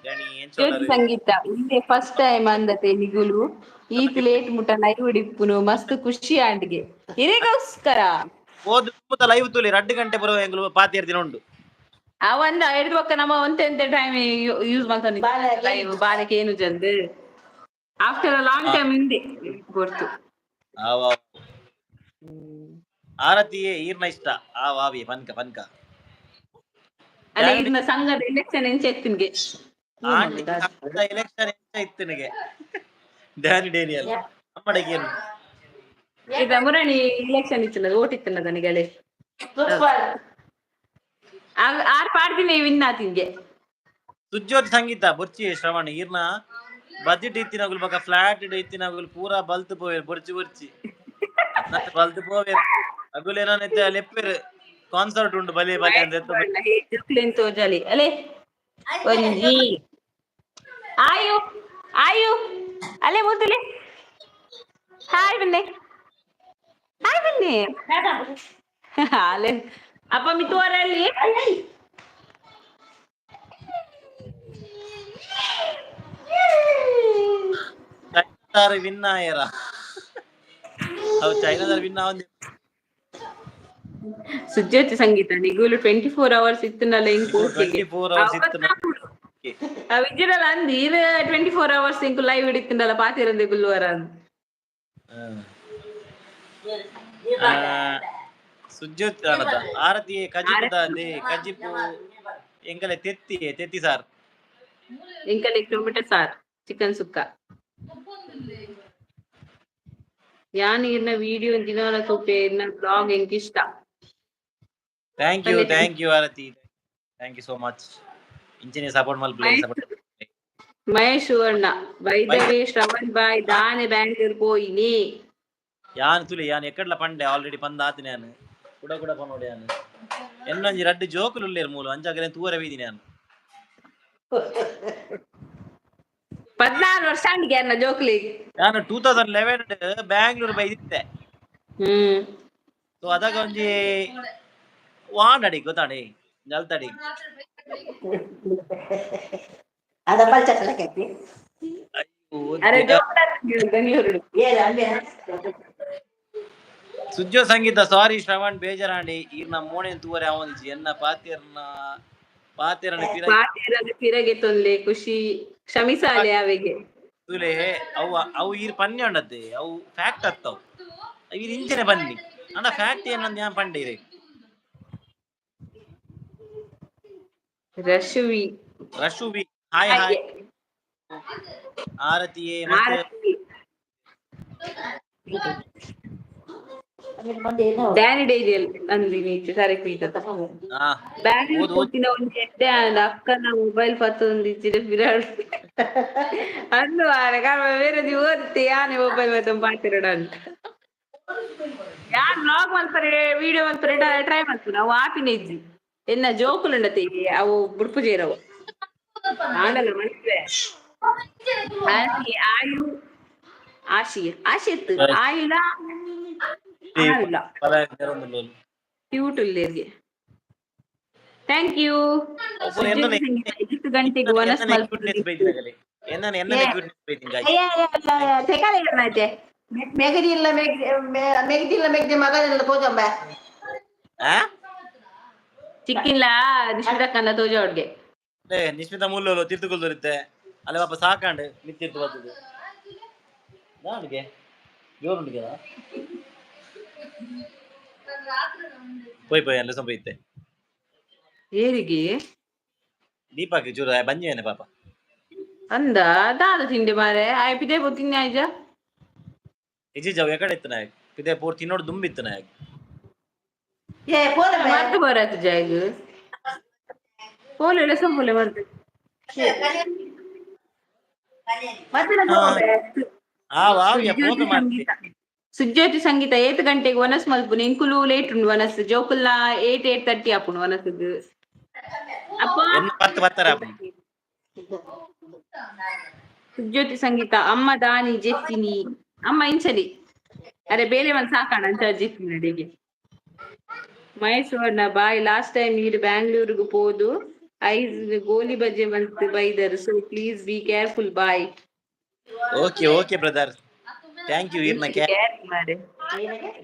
ಗಣಿ ಏನ್ ಜ್ಯೋತಿ ಚೋಲರು ಸಂಗೀತ ಇಲ್ಲೇ ಫಸ್ಟ್ ಟೈಮ್ ಅಂದತೆ ನಿಗುಲು ಈತ್ ಲೇಟ್ ಮುಟ ಲೈವ್ ಹಿಡಿಪ್ಪುನು ಮಸ್ತ್ ಖುಷಿ ಆಂಡ್ಗೆ ಇರಿಗೋಸ್ಕರ ಓದು ಮುತ ಲೈವ್ ತುಲಿ 2 ಗಂಟೆ ಬರುವ ಎಂಗ್ಲು ಪಾತಿ ದಿನ ಉಂಡು ಅವಂದ ಹಿಡಿದು ಪಕ್ಕ ನಮ್ಮ ಒಂತೆ ಟೈಮ್ ಯೂಸ್ ಮಾಡ್ತಾನೆ ಲೈವ್ ಬಾಲಕ್ಕೆ ಏನು ಜಂದು ಆಫ್ಟರ್ ಅ ಲಾಂಗ್ ಟೈಮ್ ಹಿಂದೆ ಗೊತ್ತು ಆರತಿಯೇ ಈರ್ನ ಇಷ್ಟ ಆವಿ ಪನ್ಕ ಅಲ್ಲ ಇನ್ನ ಸಂಘದ ಎಲೆಕ್ಷನ್ ಎಂಚೆತ್ತಿನ್ಗೆ ಆಂಟಿ ಎಲೆಕ್ಷನ್ ಎಂತ ಇತ್ತು ನಿನಗೆ ಡ್ಯಾನಿ ಡೇನಿಯಲ್ ನಮ್ಮಡೆಗೆ ಏನು ಈಗ ಮುರಣಿ ಇಲೆಕ್ಷನ್ ಇತ್ತಿಲ್ಲ ಓಟ್ ಇತ್ತಿಲ್ಲ ನನಗೆ ಆರ್ ಪಾಡ್ದಿನಿ ವಿನ್ ಆತಿಂಗೆ ಸುಜ್ಯೋತಿ ಸಂಗೀತ ಬೊರ್ಚಿ ಶ್ರವಣ ಈರ್ನ ಬಜೆಟ್ ಇತ್ತಿನಗುಲು ಬೊಕ ಫ್ಲಾಟ್ ಇತ್ತಿನಗುಲು ಪೂರಾ ಬಲ್ತ್ ಪೋವೆರ್ ಬೊರ್ಚಿ ಬೊರ್ಚಿ ಅನ್ನತ್ತೆ ಬಲ್ತ್ ಪೋವೆರ್ ಅಗುಲು ಏನನ್ನೆತ್ತೆ ಲೆಪ್ಪೆರ್ ಕಾನ್ಸರ್ಟ್ ಉಂಡು ಬಲೆ ಬಲೆ ಅಂತ ಜುಕ್ಲೆನ್ ತೋಜಾಲಿ ಅಲೆ ಒಂಜಿ ಆಯು ಆಯು ಅಲೆ ಮೂತಲೆ ಹಾಯ್ ಬನ್ನಿ ಹಾಯ್ ಬನ್ನಿ ಅಲೆ ಅಪ್ಪ ಮಿತ್ತುವರಲ್ಲಿ ಚೈನಾದಾರ ವಿನ್ ಆಯರ ಅವು ಚೈನಾದಾರ ವಿನ್ ಆವಂದಿ ಸುಜ್ಯೋತಿ ಸಂಗೀತ ನಿಗುಲು 24 hours ಇತ್ತನಲ್ಲ ಇಂಕ್ 24 hours ಇತ್ತು ವಿಜಯಲ್ಲ ಅಂದಿ ಇದು 24 hours ಇಂಕ್ ಲೈವ್ ಹಿಡಿತಿಂಡಲ್ಲ ಪಾತಿರಂದೆ ಗುಲ್ವಾರ ಸುಜ್ಯೋತಿ ಆನದ ಆರತಿ ಕಜಿಪುದಾದೆ ಕಜಿಪು ಎಂಕಲೆ ತೆತ್ತಿ ಸಾರ್ ಇಂಕಲೆ ಟೊಮೆಟೊ ಸಾರ್ ಚಿಕನ್ ಸುಕ್ಕ ಯಾನ್ ಇರ್ನ ವಿಡಿಯೋ ದಿನಾಲ ತೂಪೆ ಇರ್ನ ಬ್ಲಾಗ್ ಎಂಕ್ ಇಷ್ಟ thank you Arathi thank you so much ಇಂಚಿನ ಸಪೋರ್ಟ್ ಮಲ್ಪ್ಲೆ ಮಹೇಶ್ ಅಣ್ಣ ಬೈದವೆ ಶ್ರವಣ್ ಬಾಯ್ ದಾನೆ ಬ್ಯಾಂಗ್ಳೂರ್ ಪೋಯಿನಿ ಯಾನ್ ತುಲಿ ಯಾನ್ ಎಕ್ಕಡ್ಲ ಪಂಡೆ ಆಲ್ರೆಡಿ ಪಂದ ಆತಿನಿ ಯಾನ್ ಕೂಡ ಪನೋಡಿ ಯಾನ್ ಎನ್ನೊಂಜಿ ರಡ್ಡು ಜೋಕುಲು ಉಲ್ಲೇರ್ ಮೂಲು ಅಂಚಾಗಲೆ ತೂರ ಬೀದಿನಿ ಯಾನ್ 14 ವರ್ಷ ಅಂಡಿಗೆ ಅನ್ನ ಜೋಕ್ಲಿ ನಾನು 2011 ಬ್ಯಾಂಗ್ಳೂರ್ ಬೈದಿದ್ದೆ ಸೊ ಅದಾಗ ಒಂಜಿ ವಾಂಡಡಿ ಗೊತ್ತಾಡಿ ಜಲ್ತಡಿ ಅದ ಪಲ್ಚಕಲ ಕೆತ್ತಿ ಅರೆ ಜೋಕ್ಲ ಬೆಂಗಳೂರು ಸುಜ್ಜೋ ಸಂಗೀತ ಸಾರಿ ಶ್ರವಣ್ ಬೇಜಾರಾಂಡಿ ಈರ್ನ ಮೋಣೆ ತೂವರೆ ಅವನಿಜಿ ಎನ್ನ ಪಾತಿರನ ಪಿರಗೆ ತೊಂದೆ ಖುಷಿ ಕ್ಷಮಿಸಾಲೆ ಅವೆಗೆ ತುಲೆ ಅವು ಈರ್ ಪನ್ಯ ಉಂಡತ್ತೆ ಅವು ಫ್ಯಾಕ್ಟ್ ಅತ್ತವು ಈರ್ ಇಂಚನೆ ಬನ್ನಿ ಅಣ್ಣ ಫ್ಯಾಕ್ಟ್ ಏನಂದ್ ಯಾನ್ ಪಂಡೆ ಇರೆ ರಶುವಿ ಹಾಯ್ ಆರತಿಯೇ ಡ್ಯಾನಿ ಡೈರಿಯಲ್ ಅಂದಿ ನೀಚೆ ಸರಿ ಪೀತತ ಬ್ಯಾಂಗ್ಳೂರ್ ಕೂತಿನ ಒಂಜಿ ಎಡ್ಡೆ ಅಂದ ಅಕ್ಕನ ಮೊಬೈಲ್ ಪತ್ತೊಂದಿಚ್ಚಿನ ಬಿರಾಡ್ ಅಂದು ಬೇರೆ ನೀವು ಓದಿತ್ತೆ ಯಾನೆ ಮೊಬೈಲ್ ಮತ್ತೆ ಪಾತಿರಡ ಅಂತ ಯಾನ್ ಬ್ಲಾಗ್ ಮಲ್ಪರೆ ವಿಡಿಯೋ ಮಲ್ಪರೆ ಟ್ರೈ ಮಾಡ್ತು ನಾವು ಆಪಿನ ಇಜ್ಜಿ ಎನ್ನ ಜೋಕುಲುಂಡತೆ ಅವು ಬುಡ್ಪುಜೇರವು ಆಂಡಲ ಮಲ್ಪೆ ಆಯು ಆಶಿತ್ ಆಯುಲ ಆಯುಲ ಕ್ಯೂಟ್ ಉಲ್ಲೇರ್ಗೆ ಥ್ಯಾಂಕ್ ಯು 5 ಗಂಟೆಗೆ ವನಸ್ ಮೆಗದಿ ಇಲ್ಲ ಮೆಗದಿ ಮಗನೆಲ್ಲ ತೋಜಂಬ ಚಿಕ್ಕಿಲ್ಲ ನಿಶ್ಚಿತಕ್ಕನ್ನ ತೋಜೋಡ್ಗೆ ನಿಶ್ಚಿತ ಮೂಲ ತಿರ್ತುಕೊಳ್ದಿರುತ್ತೆ ಅಲ್ಲಿ ಪಾಪ ಸಾಕಾಂಡು ಮಿತ್ತಿರ್ತು ಬರ್ತದೆ ನಾಡಿಗೆ ಜೋರುಂಡಿಗೆ ಪೋಯ್ ಅಲ್ಲ ಸಂಬೈತೆ ಏರಿಗೆ ದೀಪಾಕ್ಕೆ ಚೂರು ಬಂಜೇನೆ ಪಾಪ ಅಂದ ದಾದ ತಿಂಡಿ ಮಾರೆ ಆಯ್ ಪಿದೆ ತಿನ್ನಿ ಆಯ್ಜ ಇಜಿ ಜಾವ್ ಎಕಡೆ ಇತ್ತು ನಾಯಕ್ ಪಿದೆ ಪೂರ್ ತಿನ್ನೋಡು ದುಂಬಿತ್ತು ನಾಯಕ್ ಮರ್ದು ಬರತ್ ಜಾಯ್ಗ ಪೋಲೆ ಸಂಪೂಲೆ ಮರ್ದು ಸುಜ್ಯೋತಿ ಸಂಗೀತ 8 ಗಂಟೆಗೆ ವನಸ್ ಮಲ್ಪುನ ಇಂಕುಲು ಲೇಟ್ ಉಂಡು ವನಸ್ ಜೋಕುಲ್ನ 8:30 ಆಪುಂಡು ವನಸ್ಗ್ ಸುಜ್ಯೋತಿ ಸಂಗೀತ ಅಮ್ಮ ದಾನಿ ಜೆತ್ತಿನಿ ಅಮ್ಮ ಇಂಚಲಿ ಅರೆ ಬೇಲೆ ಒಂದ್ ಸಾಕಾಣ ಅಂತ ಜೆತ್ತಿನಿ ಅಡಿಗೆ ಮೈಸೂರ್ನ ಬಾಯ್ ಲಾಸ್ಟ್ ಟೈಮ್ ನೀರು ಬ್ಯಾಂಗ್ಳೂರ್ಗು ಪೋದು ಐಸ್ ಗೋಲಿ ಬಜೆ ಬಂತು ಬೈದರು so please be careful bye okay brother thank you ಇರ್ನ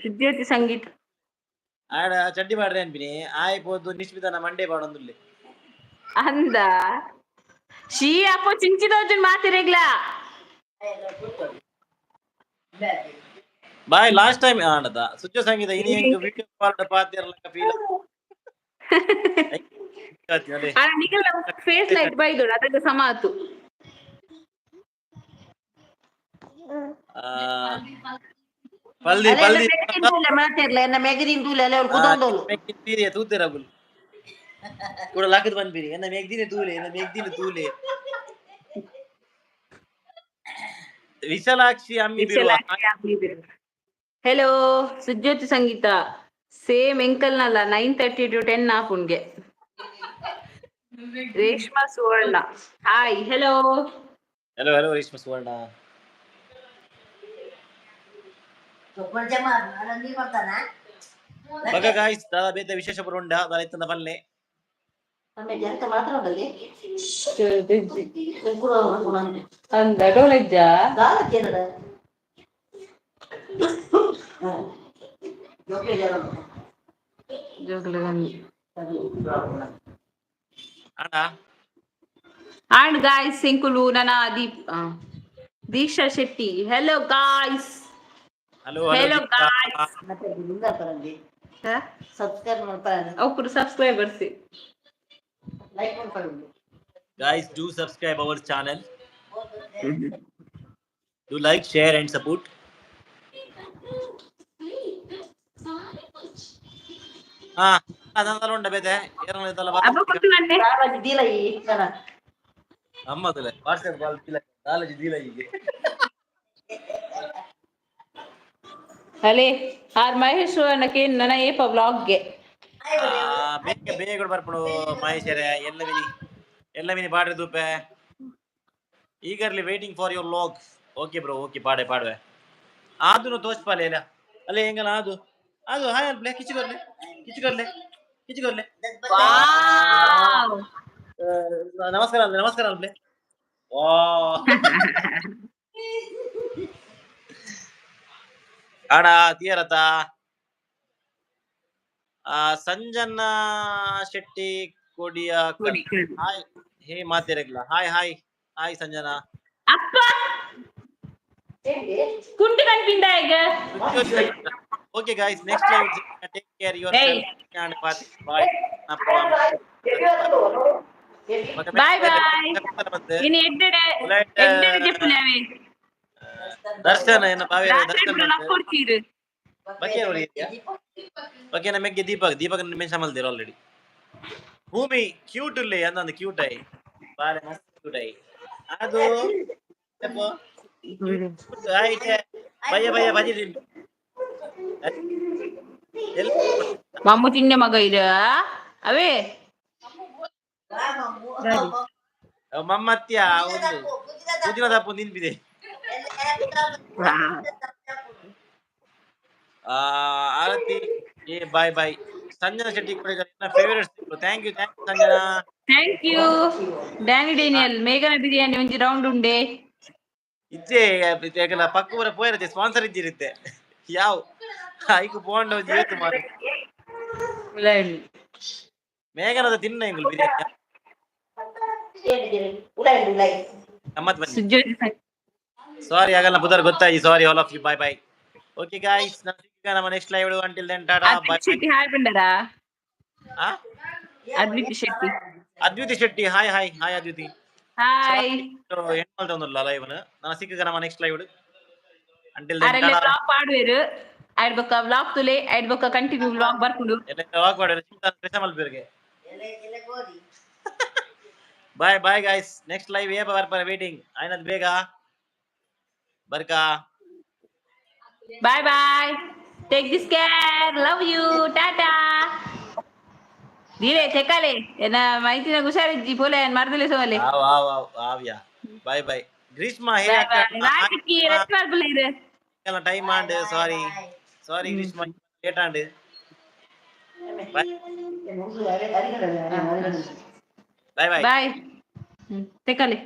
ಸುಜ್ಯೋತಿ ಸಂಗೀತ ಆಡ ಚಡ್ಡಿ ಮಾಡ್ರೆ ಅನ್ಬಿನಿ ಆಯ್ ಪೋದು ನಿಶ್ಮಿತನ ಮಂಡೇ ಬಾಡೊಂದುಲ್ಲೆ ಅಂದ ಶೀ ಅಪ್ಪ ಚಿಂಚಿದೋಜನ್ ಮಾತಿರೆಗ್ಲ ಬಾಯ್ ಲಾಸ್ಟ್ ಟೈಮ್ ಆನದ ಸುಜ್ಜೋ ಸಂಗೀತ ಇನಿ ವಿಡಿಯೋ ಕಾಲ್ ಪಾತಿರಲಕ ಫೀಲ್ ಅದೇ ನಿಖಿಲ್ ಫೇಸ್ ಲೈಟ್ ಬೈದೋಡು ಅದಕ್ಕೆ ಸಮಾತು ಪಲ್ದಿ ಅಲ್ಲ ಪಲ್ದಿ ಮೆಗದಿನ್ ತೂಲೆ ಮಾತಾಡ್ಲ ಎನ್ನ ಮೆಗದಿನ್ ತೂಲೆ ಅಲ್ಲ ಅವ್ಳು ಕುದೊಂದೋಳು ಪೀರಿಯ ತೂತೆರಬುಲ್ ಕೂಡ ಲಾಕದ್ ಬಂದ್ಬಿರಿ ಎನ್ನ ಮೆಗ್ದಿನ ತೂಲೆ ವಿಶಾಲಾಕ್ಷಿ ಅಮ್ಮಿ ಬಿರುವ hello Sujyothi Sangeetha same ಎಂಕಲ್ Nalla 9:30 to 10 ಆಪುನ್ಗೆ Reshma Suvarna hi hello hello Reshma Suvarna ಬಗ ಗಾಯ್ಸ್ ದಾದ ಬೇತೆ ವಿಶೇಷ ಬರುಂಡ ದಾದ ಪಲ್ಲೆ ಆಮೇಲೆ ಎಂತ ಮಾತ್ರ ಉಂಟಲ್ಲಿ ಅಂದ ಡೋಲಜ್ಜ ದಾಲಕ್ಕೇನದ ಜೋಗ್ಲ ಅಣ್ಣ ಅಂಡ್ ಗಾಯ್ಸ್ ಸಿಂಕುಲು ನನ್ನ Deeksha Shetty hello guys hello hello guys ಮತ್ತೆ ಬರಂడి ಸಬ್ಸ್ಕ್ರೈಬ್ ಮಾಡ್ತಾರೆ ಅವ್ರು ಸಬ್ಸ್ಕ್ರೈಬರ್ಸ್ ಲೈಕ್ ಮಾಡ್ಕೊಳ್ಳಿ guys do subscribe our channel do like share and support ಅದೊಂದ ಬೇತೆ ಏರನ ಇದಲ್ಲ ಅಪ್ಪ ಕೊಟ್ಟುವಂತೆ ದಾಲಾಜಿ ದೀಲ ಈ ಜನ ಅಮ್ಮದಲ್ಲ ವಾಟ್ಸ್ಆಪ್ ಕಾಲ್ ಇಲ್ಲ ದಾಲಾಜಿ ದೀಲ ಹೀಗೆ ಅಲೆ ಆರ್ ಮಹೇಶ್ ಅನ್ನಕ್ಕೆ ನನ್ನ ಏಪ ವ್ಲಾಗ್ಗೆ ಬೇಗ ಬರ್ಪಡು ಮಹೇಶರೇ ಎಲ್ಲ ವಿನಿ ಪಾಡ್ರೆ ತೂಪೆ eagerly waiting for your log okay bro okay ಪಾಡುವೆ ಆದ್ರೂ ತೋಚ್ಪಾಲೆ ಇಲ್ಲ ಅಲ್ಲೇ ಹೆಂಗಲ್ಲ ಅದು ಹಾಯ್ ಅಲ್ಪ್ಲೆ ಕಿಚ್ಚಿಗೊರ್ಲೆ ನಮಸ್ಕಾರ ಅಲ್ಪ್ಲೆ ವಾ ಅಣ್ಣ ತೀಯರತ ಸಂಜನಾ ಶೆಟ್ಟಿ ಕೊಡಿಯ ಹಾಯ್ ಹೇ ಮಾತಿರಲ್ಲ ಹಾಯ್ ಸಂಜನಾ ಅಪ್ಪ ಕುಂಟು ಕಣ್ಪಿಂದ ಈಗ okay guys next live take care yourself and bye bye ಇನ್ನು ಎಡ್ಡೆಡೆ ಜಪ್ಪುಲೇವೆ ದರ್ಶನ ಏನ ಪಾವೇರ ದರ್ಶನ ಕೊಡ್ತೀರಿ ಬಗ್ಗೆ ನಮಗೆ ದೀಪಕ್ ಮೆನ್ಷನ್ ಮಾಡ್ತೀರ ಆಲ್ರೆಡಿ ಭೂಮಿ ಕ್ಯೂಟ್ ಇಲ್ಲೇ ಅಂದಂದು ಕ್ಯೂಟ್ ಐ ಬಾಳೆ ಮಸ್ತ್ ಕ್ಯೂಟ್ ಐ ಅದು ಭಯ ಬಜಿ ಮಮ್ಮು ತಿಂಡೆ ಮಗ ಇದ ಅವೇ ಮಮ್ಮತ್ಯ ಒಂದು ಪುದಿನ ದಪ್ಪು ನಿಂತಿದೆ Aarathi bye Sanjana Shetty favourite thank you Sanjana thank you Daniel ಮೇಘನ ಬಿರಿಯಾನಿ ಒಂಜಿ ರೌಂಡ್ ಉಂಡೆ ಇಜ್ಜೆ ಪಕ್ಕೂರ ಪೋಯಿರತ್ತೆ ಸ್ಪಾನ್ಸರ್ ಇದ್ದಿರುತ್ತೆ ಯಾವ ಐಕು ಪೋಂಡ ಒಂಜಿ ಏತು ಮಾರು ಮೇಘನದ ತಿನ್ನ ಎಂಗುಲ್ ಬಿರಿಯಾನಿ ಗಮ್ಮತ್ ಬನ್ನಿ ಸಾರಿ ಆಗಲ್ಲ ಬುಧರ್ ಗೊತ್ತಾಯಿ sorry all of you bye okay guys ನಮ್ಮ next live until then tata bye Shetty hi ಬಂಡರಾ ಅದ್ವಿತಿ ಶೆಟ್ಟಿ ಹಾಯ್ ಅದ್ವಿತಿ ಹಾಯ್ ಎಂಟಲ್ಲ ಲೈವ್ ನಾನು ಸಿಕ್ಕ ನಮ್ಮ ನೆಕ್ಸ್ಟ್ ಲೈವ್ ಅಂಟಿಲ್ ದೆನ್ ಅರೆಲ್ಲ ಟಾಟಾ ವ್ಲಾಗ್ ಪಾಡುವೆರು ಆಡ್ಬೊಕ್ಕ ವ್ಲಾಗ್ ತುಲೆ ಆಡ್ಬೊಕ್ಕ ಕಂಟಿನ್ಯೂ ವ್ಲಾಗ್ ಬರ್ಕೊಂಡು ಎಲ್ಲ ವಾಕ್ ಮಾಡಿ ಸ್ಪೆಷಲ್ ಬೇರ್ಗೆ ಬಾಯ್ ಗಾಯ್ಸ್ ನೆಕ್ಸ್ಟ್ ಲೈವ್ ಏಪ ಬರ್ಪಾರ ವೇಟಿಂಗ್ ಆಯ್ನದ್ ಬೇಗ ಬರ್ಕಾ bye take this care love you Tata ಧೀರೆ ತೆಕಾಲೆ ಏನ ಮೈತಿನ ಹುಷಾರಿಜ್ಜಿ ಪೋಲೆ ಮರ್ದಲೆ ಸೋಲೆ ಆವ್ಯಾ ಬಾಯ್ ಗ್ರೀಷ್ಮಾ ಹೇ ರಾಟಿಕಿ ರೆಸ್ಪಾಲ್ ಬುಲೇರೆ ಎಲ್ಲ time and sorry Greeshma late and bye bye ತೆಕಾಲೆ